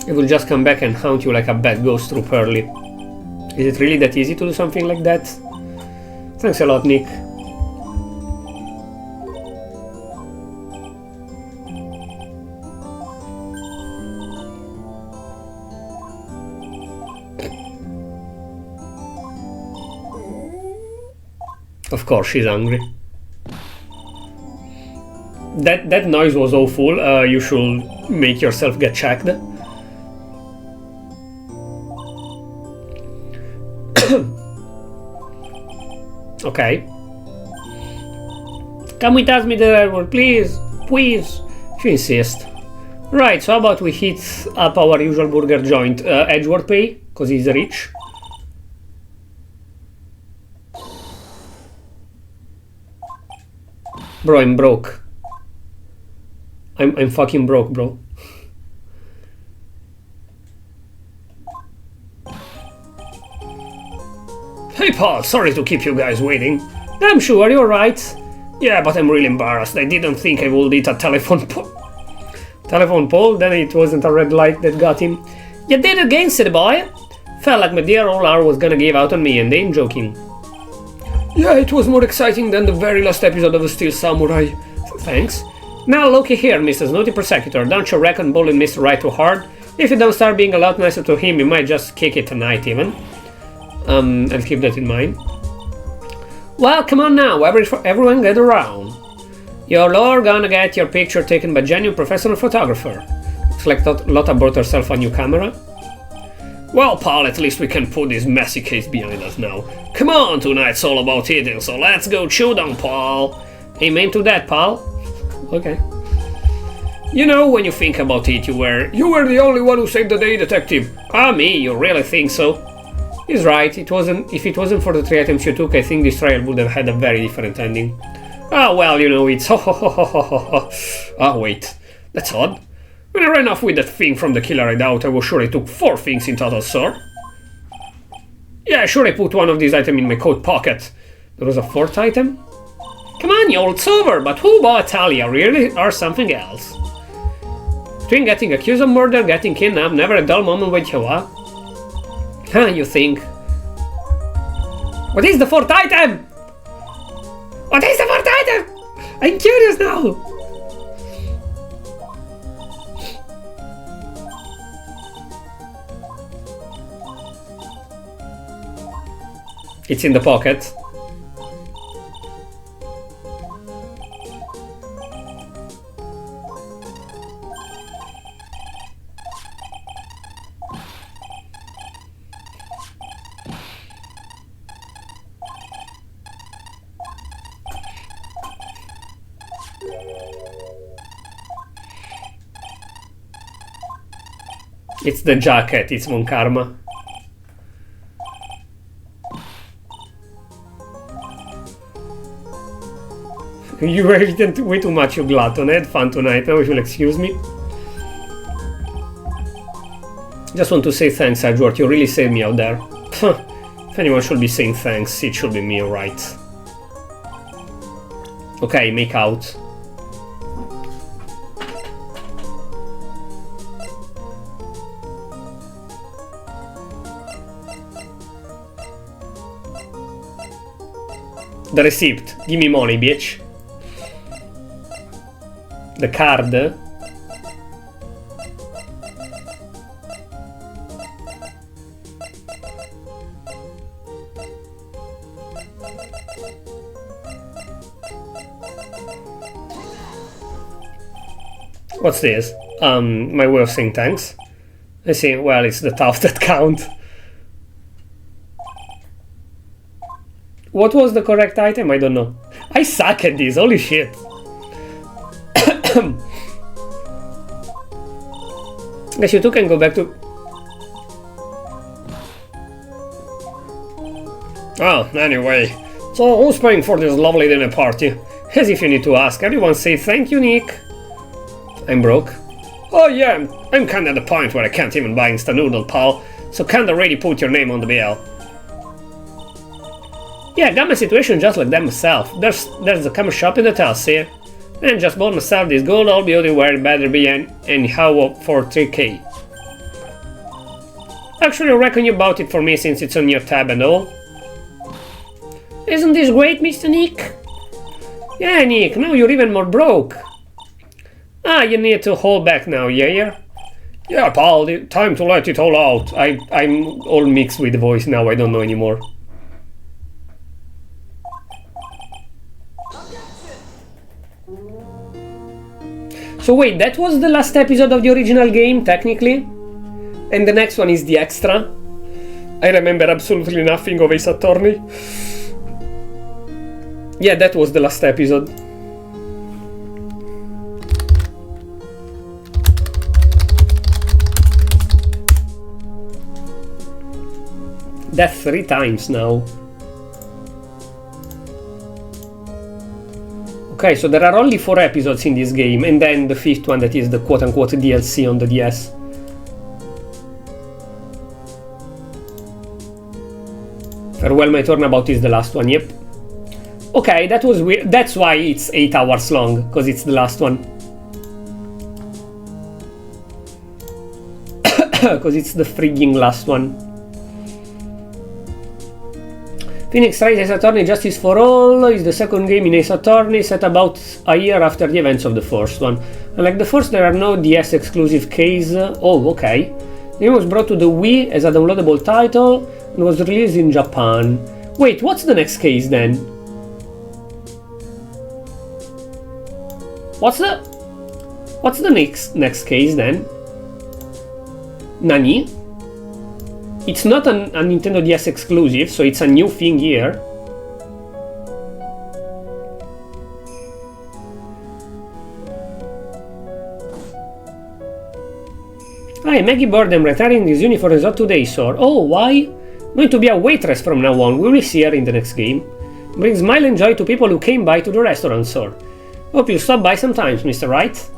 It will just come back and haunt you like a bad ghost through Pearly. Is it really that easy to do something like that? Thanks a lot, Nick. Of course she's hungry. That noise was awful. You should make yourself get checked. Okay. Come with us, Mr. Edward, please. Please. If you insist. Right, so how about we hit up our usual burger joint? Edward pay, because he's rich. Bro, I'm broke. I'm fucking broke, bro. Hey Paul, sorry to keep you guys waiting. I'm sure you're right. Yeah, but I'm really embarrassed. I didn't think I would hit a telephone pole, then it wasn't a red light that got him. You did it again, silly boy. Felt like my dear old R was gonna give out on me, and ain't joking. Yeah, it was more exciting than the very last episode of the Steel Samurai. Thanks. Now looky here, Mr. Snooty Prosecutor, don't you reckon bullying Mr. Right too hard? If you don't start being a lot nicer to him, you might just kick it tonight even. I'll keep that in mind. Well, come on now, everyone get around. You're all gonna get your picture taken by genuine professional photographer. Looks like Lotta brought herself a new camera. Well, Paul, at least we can put this messy case behind us now. Come on, tonight's all about eating, so let's go chew down, Paul. Amen to that, Paul. Okay. You know, when you think about it, you were the only one who saved the day, detective. Ah, me, you really think so? He's right, if it wasn't for the 3 items you took, I think this trial would have had a very different ending. Ah, well, you know, it's Ah, wait, that's odd. When I ran off with that thing from the killer hideout, I was sure I took 4 things in total, sir. Yeah, sure I put one of these items in my coat pocket. There was a 4th item? Come on, you old sober, but who bought Talia, really, or something else? Between getting accused of murder, getting kidnapped, never a dull moment with you, huh? Huh, you think? What is the 4th item? What is the 4th item? I'm curious now! It's in the pocket. It's the jacket, it's Mon Karma. You were eating way too much, you glutton. I had fun tonight, now if you'll excuse me. Just want to say thanks, Edward, you really saved me out there. If anyone should be saying thanks, it should be me, alright. Okay, make out. The receipt. Give me money, bitch. The card. What's this? My way of saying thanks. I see, well, it's the tough that count. What was the correct item? I don't know. I suck at this, holy shit. Guess you two can go back to... Oh, anyway. So, who's paying for this lovely dinner party? As if you need to ask. Everyone say thank you, Nick. I'm broke. Oh yeah, I'm kinda at the point where I can't even buy instant noodle, pal. So kinda ready put your name on the bill. Yeah, got my situation just like that myself. There's a camera shop in the town, see? And just bought myself this gold old beauty where it better be anyhow for 3k. Actually, I reckon you bought it for me since it's on your tab and all. Isn't this great, Mr. Nick? Yeah, Nick, now you're even more broke. Ah, you need to hold back now, yeah? Yeah, pal, time to let it all out. I'm all mixed with the voice now, I don't know anymore. So wait, that was the last episode of the original game, technically? And the next one is the extra? I remember absolutely nothing of Ace Attorney. Yeah, that was the last episode. Death 3 times now. Okay, so there are only 4 episodes in this game, and then the 5th one that is the quote-unquote DLC on the DS. Farewell My Turnabout is the last one, yep. Okay, that was weird. That's why it's 8 hours long, because it's the last one. Because it's the frigging last one. Phoenix Wright Ace Attorney Justice for All is the second game in Ace Attorney, set about a year after the events of the first one. Unlike the first, there are no DS exclusive keys. Oh, okay. The game was brought to the Wii as a downloadable title and was released in Japan. Wait, what's the next case then? What's the next case then? Nani? It's not a Nintendo DS exclusive, so it's a new thing here. Hi, Maggie Burdem retiring this uniform as of today, sir. Oh, why? Going to be a waitress from now on. We will see her in the next game. Brings smile and joy to people who came by to the restaurant, sir. Hope you stop by sometimes, Mr. Wright.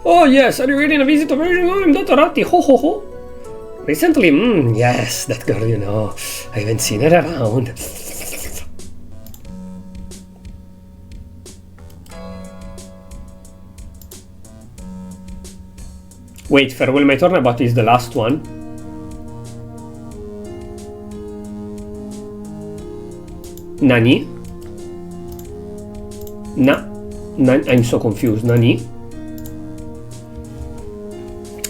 Oh yes, are you getting a visit of I'm Dr. Ratti, ho ho ho. Recently, yes, that girl, you know, I haven't seen her around. Wait, Farewell My Turnabout is the last one. Nani? I'm so confused, Nani?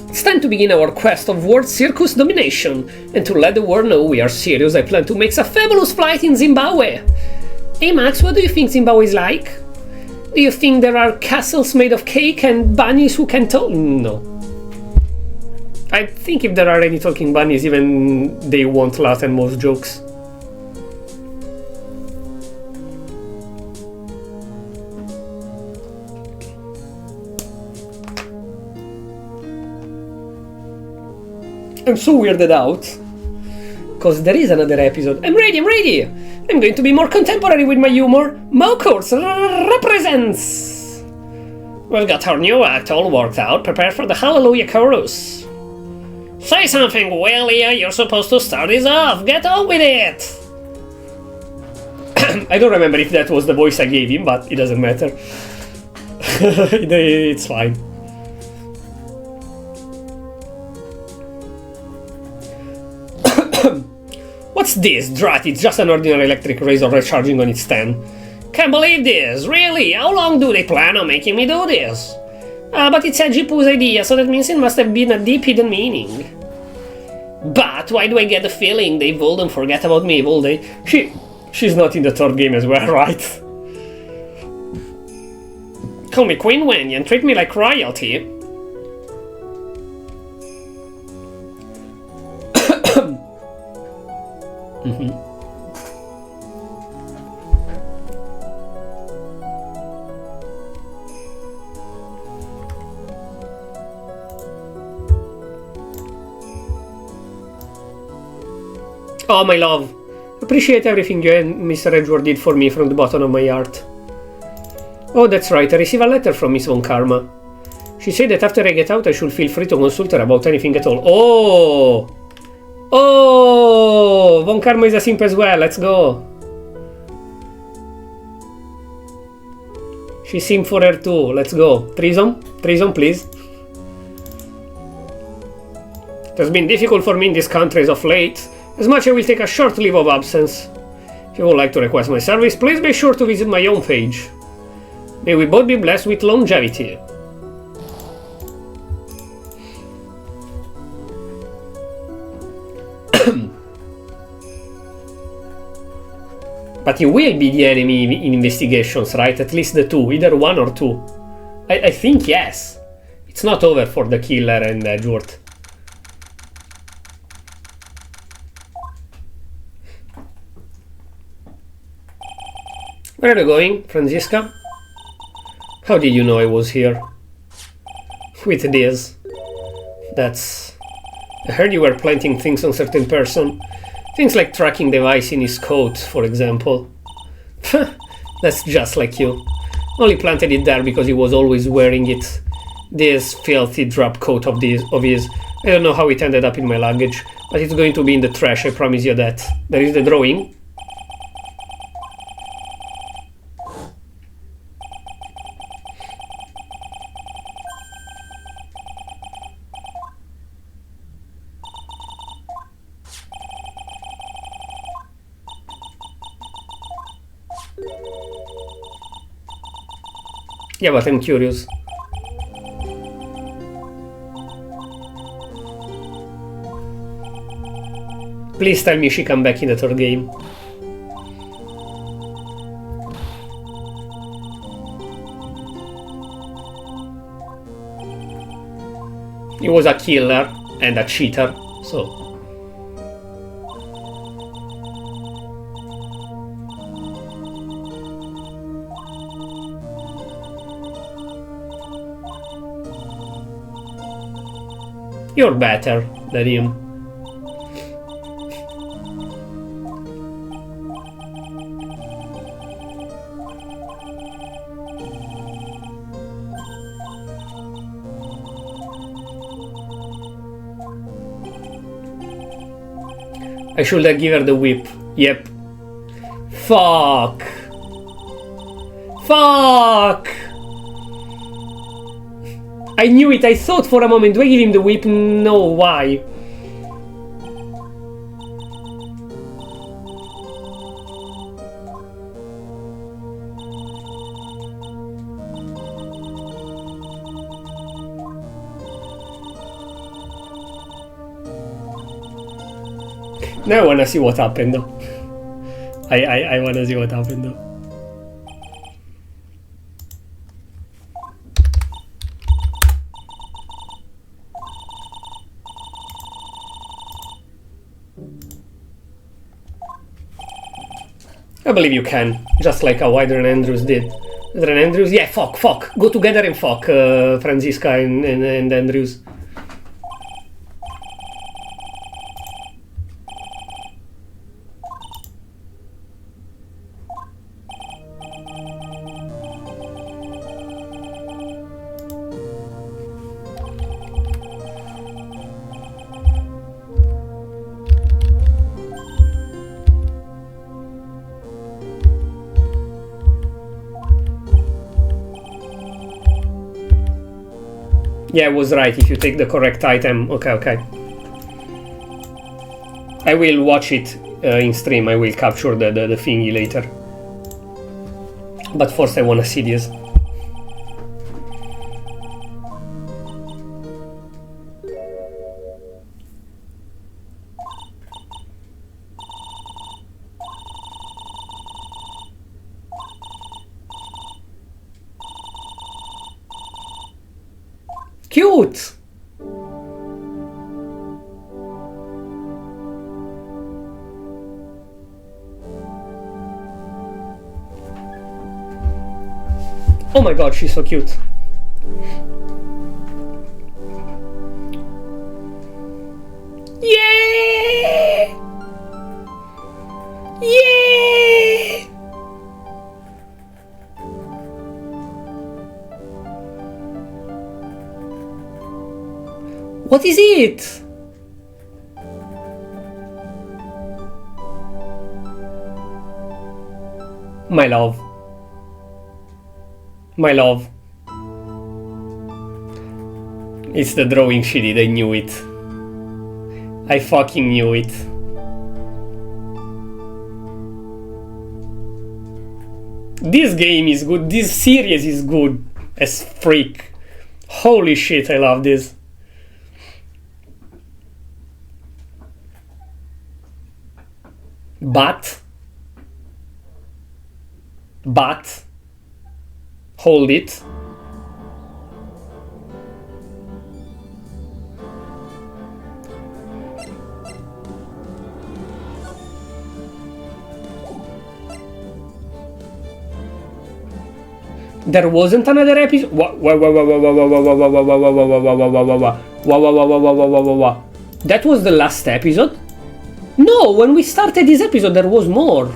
It's time to begin our quest of world circus domination, and to let the world know we are serious, I plan to make a fabulous flight in Zimbabwe. Hey Max, what do you think Zimbabwe is like? Do you think there are castles made of cake and bunnies who can talk? No. I think if there are any talking bunnies, even they won't laugh at most jokes. I'm so weirded out, because there is another episode. I'm ready! I'm going to be more contemporary with my humor. Mokurs represents! We've got our new act all worked out, prepared for the Hallelujah Chorus. Say something, Willie, you're supposed to start this off, get on with it! I don't remember if that was the voice I gave him, but it doesn't matter. It's fine. What's this? Drat, it's just an ordinary electric razor recharging on its stand. Can't believe this, really? How long do they plan on making me do this? But it's Edgy Poo's idea, so that means it must have been a deep hidden meaning. But why do I get the feeling they wouldn't forget about me, will they? She's not in the third game as well, right? Call me Queen Wendy and treat me like royalty. Oh, my love. Appreciate everything you and Mr. Edgeworth did for me from the bottom of my heart. Oh, that's right, I received a letter from Miss Von Karma. She said that after I get out I should feel free to consult her about anything at all. Oh! Oh! Von Karma is a simp as well, let's go. She simp for her too, let's go. Treason? Treason, please. It has been difficult for me in this country as of late. As much I will take a short leave of absence. If you would like to request my service, please be sure to visit my homepage. May we both be blessed with longevity. But you will be the enemy in investigations, right? At least the two, either one or two. I think yes. It's not over for the killer and Edward. Where are you going, Franziska? How did you know I was here? With this. That's... I heard you were planting things on certain person. Things like tracking device in his coat, for example. That's just like you. Only planted it there because he was always wearing it. This filthy drab coat of his. I don't know how it ended up in my luggage, but it's going to be in the trash, I promise you that. There is the drawing. Yeah, but I'm curious. Please tell me she come back in the third game. He was a killer and a cheater, so... You're better than him. I should have given her the whip. Yep. Fuck. Fuck! I knew it. I thought for a moment, do I give him the whip? No, why? Now I wanna see what happened though. I wanna see what happened though. I believe you can, just like how Adrian Andrews did. Adrian Andrews, yeah, fuck. Go together and fuck, Franziska and Andrews. Yeah, I was right, if you take the correct item. Okay. I will watch it in stream, I will capture the thingy later. But first I wanna see this. Cute! Oh my god, she's so cute. Yeah! Yeah! What is it? My love. My love. It's the drawing she did, I knew it. I fucking knew it. This game is good, this series is good as freak. Holy shit, I love this. But But hold it. There wasn't another episode. That was the last episode? No, when we started this episode there was more.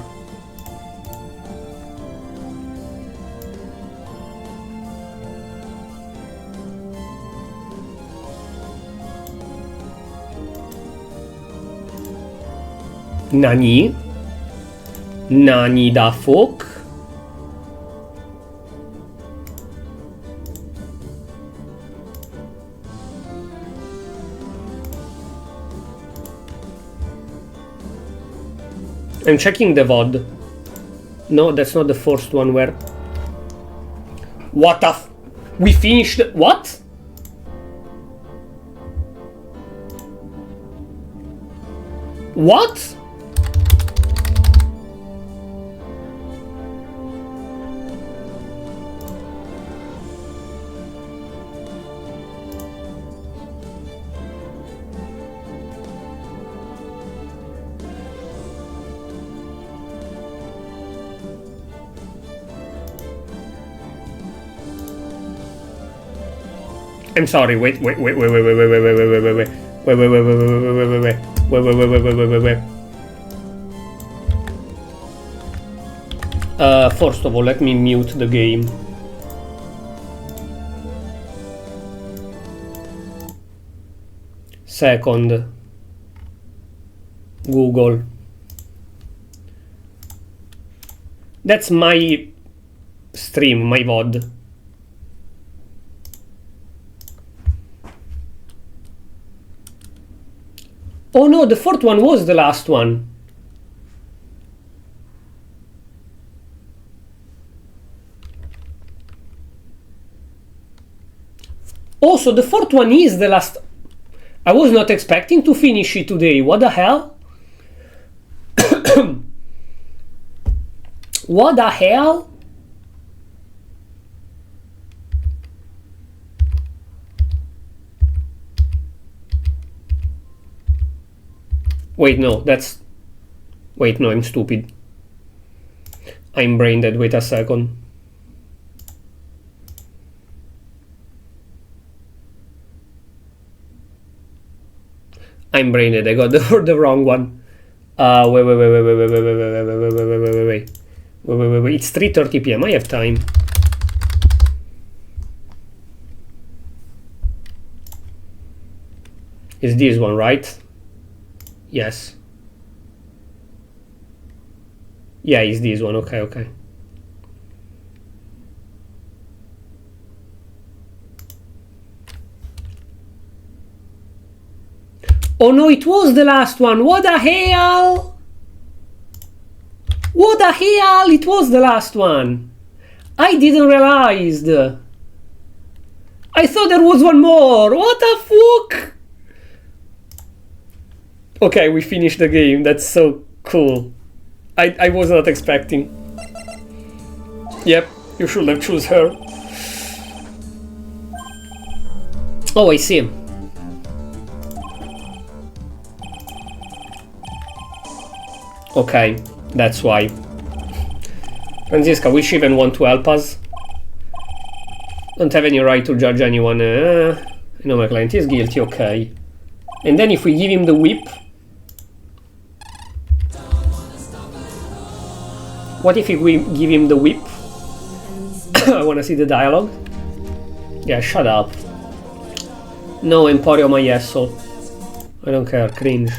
Nani? Nani da fuck? I'm checking the VOD. No, that's not the first one where... What the f... We finished... What? What? I'm sorry, wait. First of all, let me mute the game. Second, Google. That's my stream, my VOD. Oh no, the fourth one was the last one. Also, the fourth one is the last. I was not expecting to finish it today. What the hell? What the hell? Wait, no, that's... Wait, no, I'm stupid. I'm brain dead, wait a second. I'm brain dead, I got the wrong one. Wait. It's 3:30 PM, I have time. Is this one, right? Yes. Yeah, it's this one. Okay. Oh no, it was the last one. What the hell? What the hell? It was the last one. I didn't realize. I thought there was one more. What the fuck? Okay, we finished the game. That's so cool. I was not expecting. Yep, you should have choose her. Oh, I see. Okay, that's why. Francisca, we even want to help us. Don't have any right to judge anyone. I know my client is guilty, okay. And then if we give him the whip... What if we give him the whip? I wanna see the dialogue. Yeah, shut up. No, Emporio my asshole. I don't care, cringe.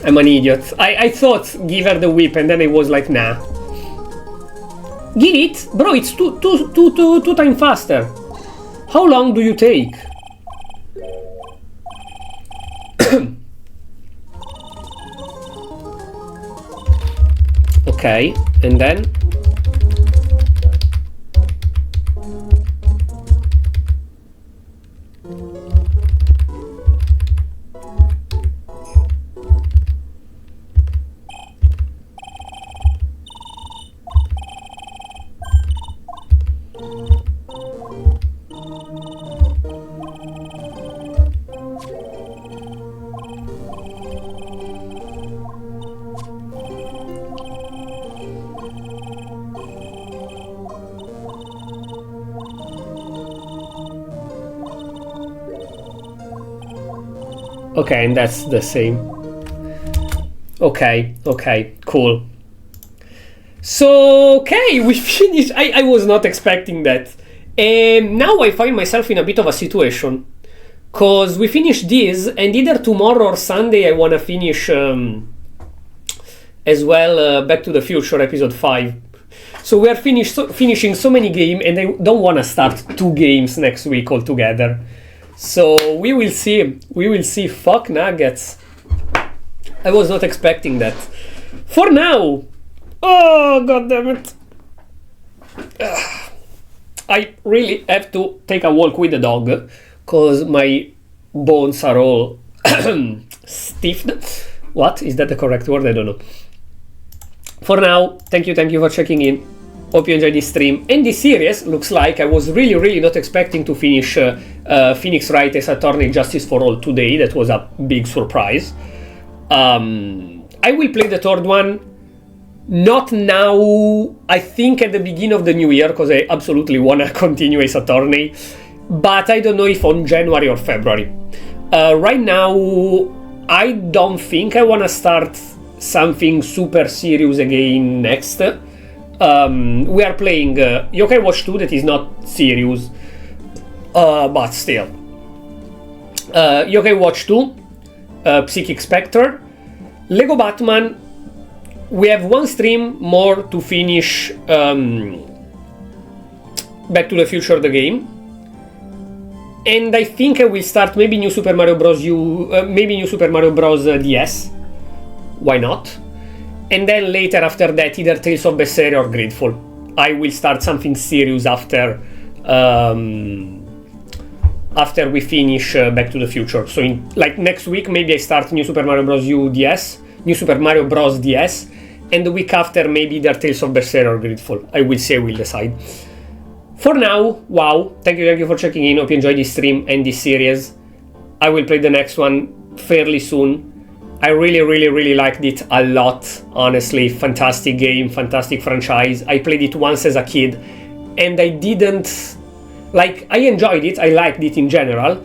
I'm an idiot. I thought give her the whip and then I was like, nah. Give it? Bro, it's two times faster. How long do you take? Okay, and then? Okay, and that's the same. Okay, cool. So, okay, we finished. I was not expecting that. And now I find myself in a bit of a situation. Because we finished this, and either tomorrow or Sunday I want to finish as well Back to the Future Episode 5. So we are finishing so many games, and I don't want to start 2 games next week altogether. So we will see. We will see. Fuck nuggets. I was not expecting that. For now. Oh, god damn it. I really have to take a walk with the dog because my bones are all stiffed. What? Is that the correct word? I don't know. For now, thank you for checking in. Hope you enjoyed this stream and this series. Looks like I was really not expecting to finish Phoenix Wright Ace Attorney Justice for All today. That was a big surprise. I will play the third one, not now, I think at the beginning of the new year, because I absolutely want to continue Ace Attorney, but I don't know if on January or February. Right now, I don't think I want to start something super serious again next. We are playing Yokai Watch 2, that is not serious, but still. Yokai Watch 2, Psychic Spectre, Lego Batman. We have one stream more to finish Back to the Future the game, and I think I will start maybe New Super Mario Bros. Maybe New Super Mario Bros. DS. Why not? And then later after that, either Tales of Berseria or Gridfall. I will start something serious after we finish Back to the Future. So in like next week, maybe I start New Super Mario Bros. DS, New Super Mario Bros. DS, and the week after maybe either Tales of Berseria or Gridfall. I will see, I will decide. For now, wow, thank you for checking in. Hope you enjoyed this stream and this series. I will play the next one fairly soon. I really liked it a lot, honestly. Fantastic game, fantastic franchise. I played it once as a kid, and I didn't... Like, I enjoyed it, I liked it in general,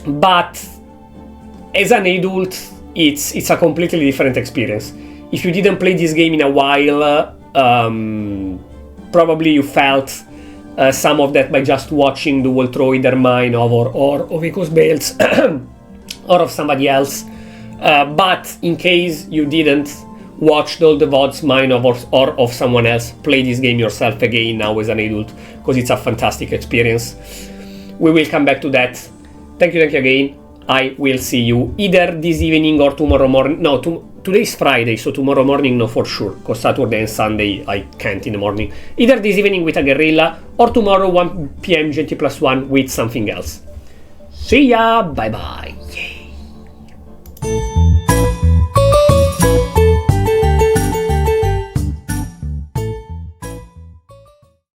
but as an adult, it's a completely different experience. If you didn't play this game in a while, probably you felt some of that by just watching the World Throw either mine or of Echo's Bales or of somebody else. But in case you didn't watch all the VODs, mine or of someone else, play this game yourself again now as an adult, because it's a fantastic experience. We will come back to that. Thank you again. I will see you either this evening or tomorrow morning. No, today's Friday, so tomorrow morning, no, for sure, because Saturday and Sunday I can't in the morning. Either this evening with a guerrilla, or tomorrow 1 PM GT+1 with something else. See ya, bye bye.